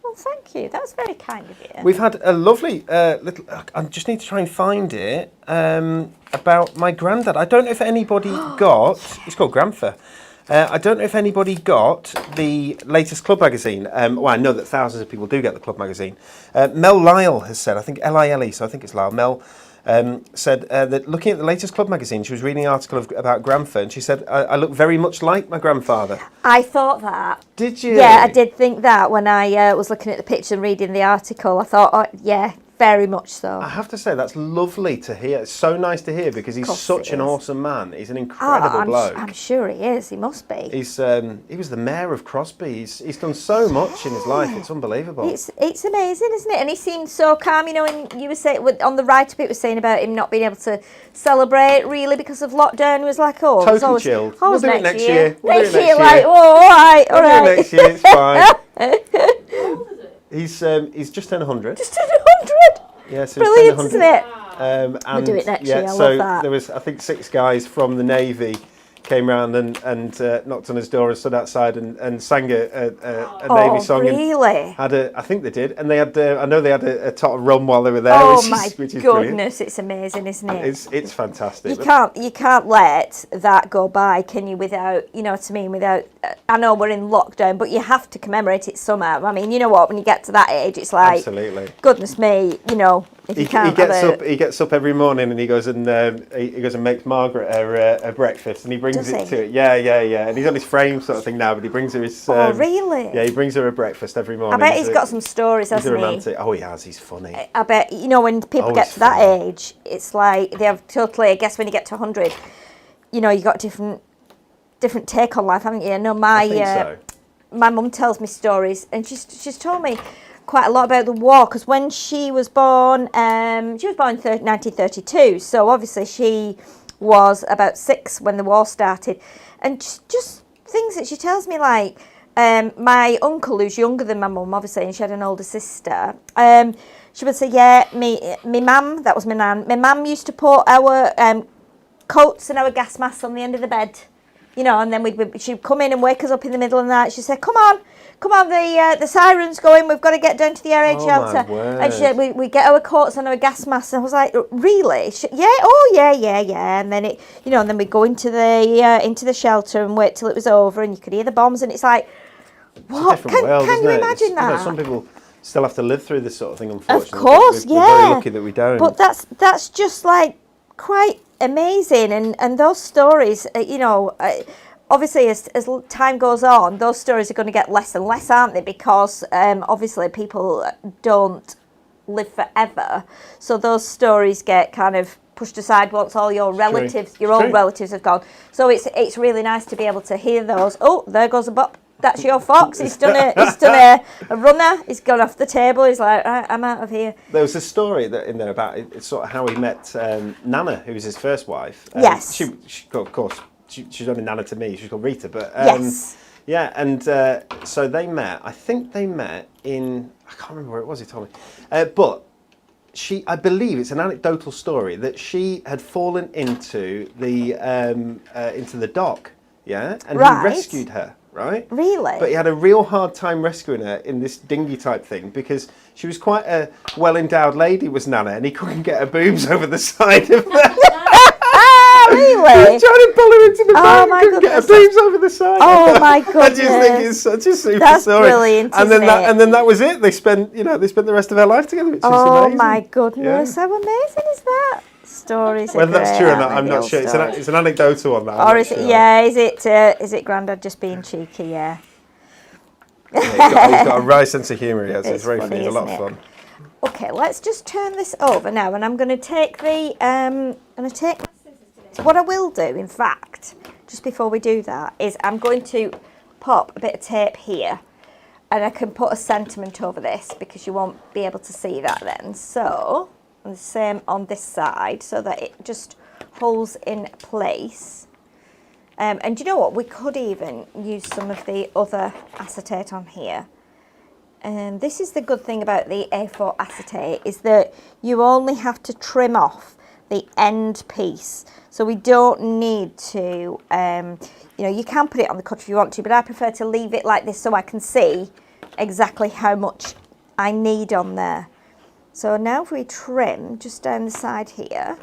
Well, thank you. That was very kind of you. We've had a lovely little... I just need to try and find it, about my granddad. I don't know if anybody got... It's called Grandfa. I don't know if anybody got the latest Club magazine. Well, I know that thousands of people do get the Club magazine. Mel Lyle has said, I think Lile, so I think it's Lyle. Mel said that looking at the latest Club magazine, she was reading an article about Grandfa, and she said, I look very much like my grandfather. I thought that. Did you? Yeah, I did think that when I was looking at the picture and reading the article. I thought, oh, yeah, very much so. I have to say, that's lovely to hear. It's so nice to hear because he's such an awesome man. He's an incredible bloke. I'm sure he is. He must be. He was the mayor of Crosby. He's done so much in his life. It's unbelievable. It's amazing, isn't it? And he seemed so calm. You know, when you were saying on the write-up, it was saying about him not being able to celebrate really because of lockdown. He was like, oh, totally chilled. We'll do it next year. Next year, like, oh, all right. We'll do it next year. It's fine. How old is it? He's just turned 100. Just turned 100. Yeah, so brilliant, isn't it? And we'll do it next year. I so love that. There was, I think, 6 guys from the Navy came round and knocked on his door and stood outside and sang a Navy song. Really? And I think they did, and they had. I know they had a tot of rum while they were there. Oh which my is goodness, brilliant. it's amazing, isn't it? It's fantastic. You can't let that go by, can you? Without, you know what I mean? Without, I know we're in lockdown, but you have to commemorate it somehow. I mean, you know what? When you get to that age, it's like, absolutely. Goodness me, you know. If you can't he gets up every morning and he goes and makes Margaret her breakfast, and he brings it to it. Yeah. And he's on his frame sort of thing now, but he brings her his. Oh really? Yeah, he brings her a breakfast every morning. I bet he's got some stories, hasn't he? Romantic. Oh, he has. He's funny. I bet, you know, when people get to that age, it's like they have totally. I guess when you get to 100, you know, you got different take on life, haven't you? No, my mum tells me stories, and she's told me quite a lot about the war, because when she was born in 1932, so obviously she was about 6 when the war started, and just things that she tells me, like my uncle, who's younger than my mum obviously, and she had an older sister, she would say, yeah, me mum, that was my nan, my mum used to put our coats and our gas masks on the end of the bed, you know, and then she'd come in and wake us up in the middle of the night. She'd say, come on, the siren's going, we've got to get down to the air raid shelter. And she said, we get our coats and our gas masks. And I was like, really? Yeah. And then and then we go into the shelter and wait till it was over, and you could hear the bombs, and it's like, what? Can you imagine that? You know, some people still have to live through this sort of thing, unfortunately. Of course, we're very lucky that we don't. But that's just like quite amazing, and those stories, you know, obviously as time goes on, those stories are going to get less and less, aren't they? Because obviously people don't live forever, so those stories get kind of pushed aside once all your relatives, old relatives have gone. So it's really nice to be able to hear those. Oh, there goes a bop. That's your fox. He's done a runner. He's gone off the table. He's like, right, I'm out of here. There was a story in there about it's sort of how he met Nana, who was his first wife. Yes. She of course, she's only Nana to me. She's called Rita, but yes. Yeah, and so they met. I think they met in, I can't remember where it was. He told me, but I believe it's an anecdotal story that she had fallen into the dock. Yeah, and he rescued her. Right? Really? But he had a real hard time rescuing her in this dinghy type thing, because she was quite a well-endowed lady, was Nana, and he couldn't get her boobs over the side of her. Really? He was trying to pull her into the boat and couldn't get her boobs over the side. Oh my goodness. I just think it's such a super That's story. Brilliant, and then that was it. They spent the rest of their life together, which is amazing. Oh my goodness, how amazing is that? Stories. Whether that's true or not, I'm not sure. It's an anecdotal on that. Or is it? Yeah, is it Grandad just being cheeky? Yeah. He's got a right sense of humour. Yes, it's very funny. It's a lot of fun. Okay, let's just turn this over now, and I'm going to take my scissors. So what I will do, in fact, just before we do that, is I'm going to pop a bit of tape here, and I can put a sentiment over this because you won't be able to see that then. So. And the same on this side, so that it just holds in place. And you know what? We could even use some of the other acetate on here. And this is the good thing about the A4 acetate, is that you only have to trim off the end piece. So we don't need to, you can put it on the cutter if you want to, but I prefer to leave it like this so I can see exactly how much I need on there. So now if we trim just down the side here,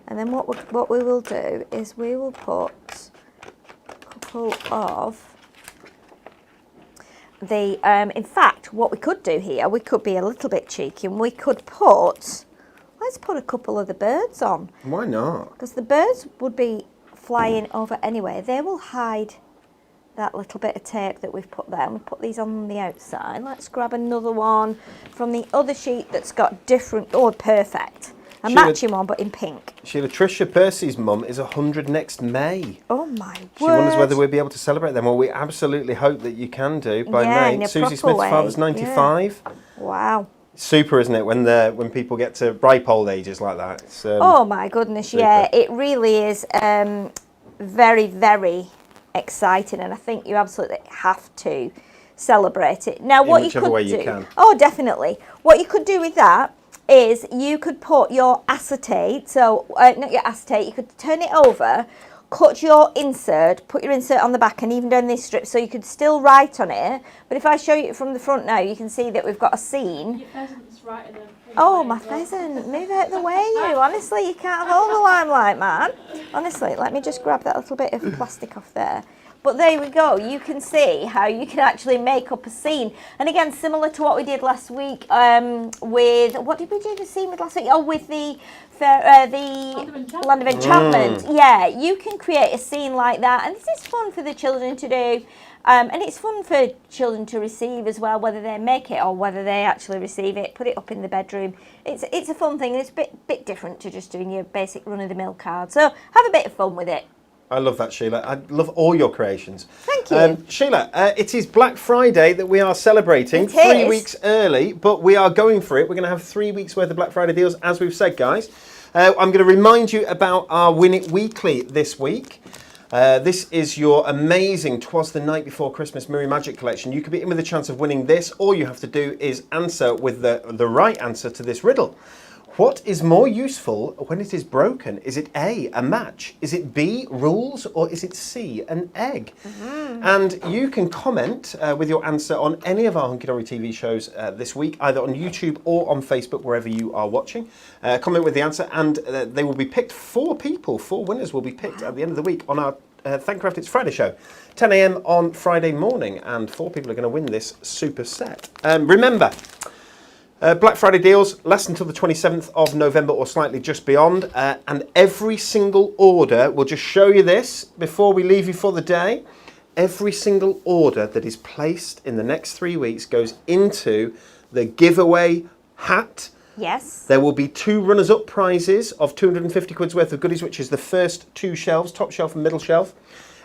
and then what we will do is we will put a couple of the, in fact, what we could do here, we could be a little bit cheeky, and we could let's put a couple of the birds on. Why not? Because the birds would be flying over anyway. They will hide that little bit of tape that we've put there, and we put these on the outside. Let's grab another one from the other sheet that's got different, perfect. A matching one, but in pink. Sheila, Tricia Percy's mum is 100 next May. Oh my word. She wonders whether we'll be able to celebrate them. Well, we absolutely hope that you can do by May. Susie Smith's father's 95. Yeah. Wow. Super, isn't it, when people get to ripe old ages like that? It's, oh my goodness, super. Yeah. It really is very, very exciting, and I think you absolutely have to celebrate it. Now, what you could do, definitely. What you could do with that is you could put your acetate, so not your acetate, you could turn it over, cut your insert, put your insert on the back and even down this strip so you could still write on it. But if I show you from the front now, you can see that we've got a scene. Your pheasant's right in the Oh, my pheasant, move out the way, you. Honestly, you can't have all the limelight, man. Honestly, let me just grab that little bit of plastic off there. But there we go. You can see how you can actually make up a scene. And again, similar to what we did last week with, what did we do the scene with last week? Oh, with the Land of Enchantment. Yeah, you can create a scene like that. And this is fun for the children to do. And it's fun for children to receive as well, whether they make it or whether they actually receive it. Put it up in the bedroom. It's a fun thing. It's a bit different to just doing your basic run-of-the-mill card. So have a bit of fun with it. I love that, Sheila. I love all your creations. Thank you. Sheila, it is Black Friday that we are celebrating. It 3 is. weeks early, but we are going for it. We're going to have 3 weeks worth of Black Friday deals, as we've said, guys. I'm going to remind you about our Win It Weekly this week. This is your amazing 'Twas the Night Before Christmas Mirror Magic collection. You could be in with a chance of winning this. All you have to do is answer with the right answer to this riddle. What is more useful when it is broken? Is it A, a match? Is it B, rules? Or is it C, an egg? And you can comment with your answer on any of our Hunky Dory TV shows this week, either on YouTube or on Facebook, wherever you are watching. Comment with the answer, and they will be picked. 4 winners will be picked at the end of the week on our Thancraft It's Friday show. 10 a.m. on Friday morning, and 4 people are going to win this super set. Remember, Black Friday deals last until the 27th of November or slightly just beyond, and every single order, we'll just show you this before we leave you for the day, every single order that is placed in the next 3 weeks goes into the giveaway hat. Yes. There will be 2 runners-up prizes of 250 quid's worth of goodies, which is the first 2 shelves, top shelf and middle shelf,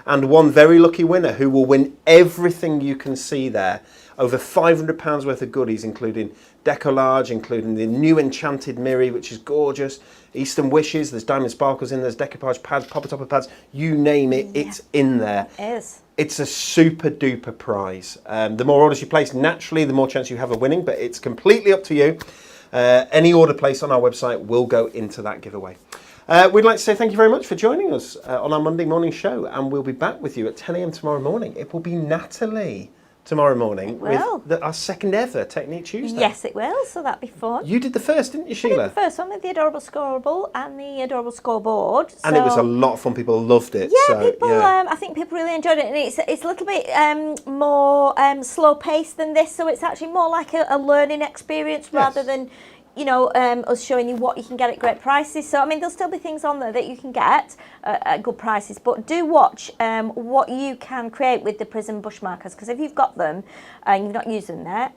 and 1 very lucky winner who will win everything you can see there. Over £500 worth of goodies, including decollage, including the new Enchanted Mirror, which is gorgeous, Eastern Wishes, there's Diamond Sparkles in, there's decoupage pads, Popper Topper pads, you name it, it's in there. It is. It's a super duper prize. The more orders you place, naturally, the more chance you have of winning, but it's completely up to you. Any order placed on our website will go into that giveaway. We'd like to say thank you very much for joining us on our Monday morning show, and we'll be back with you at 10 a.m. tomorrow morning. It will be Natalie tomorrow morning with our second ever Technique Tuesday. Yes, it will, so that'd be fun. You did the first, didn't you, Sheila? I did the first one with the adorable scorable and the adorable scoreboard. And it was a lot of fun. People loved it. Yeah, I think people really enjoyed it, and it's a little bit more slow paced than this, so it's actually more like a learning experience rather than, you know, us showing you what you can get at great prices. So, I mean, there'll still be things on there that you can get at good prices, but do watch what you can create with the Prism bush markers, because if you've got them and you've not used them there,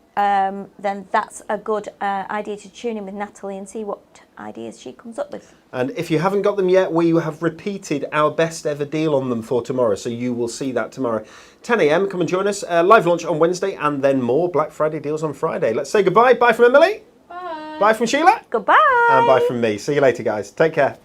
then that's a good idea to tune in with Natalie and see what ideas she comes up with. And if you haven't got them yet, we have repeated our best ever deal on them for tomorrow, so you will see that tomorrow. 10 a.m, come and join us. Live launch on Wednesday, and then more Black Friday deals on Friday. Let's say goodbye. Bye from Emily. Bye. Bye from Sheila. Goodbye. And bye from me. See you later, guys. Take care.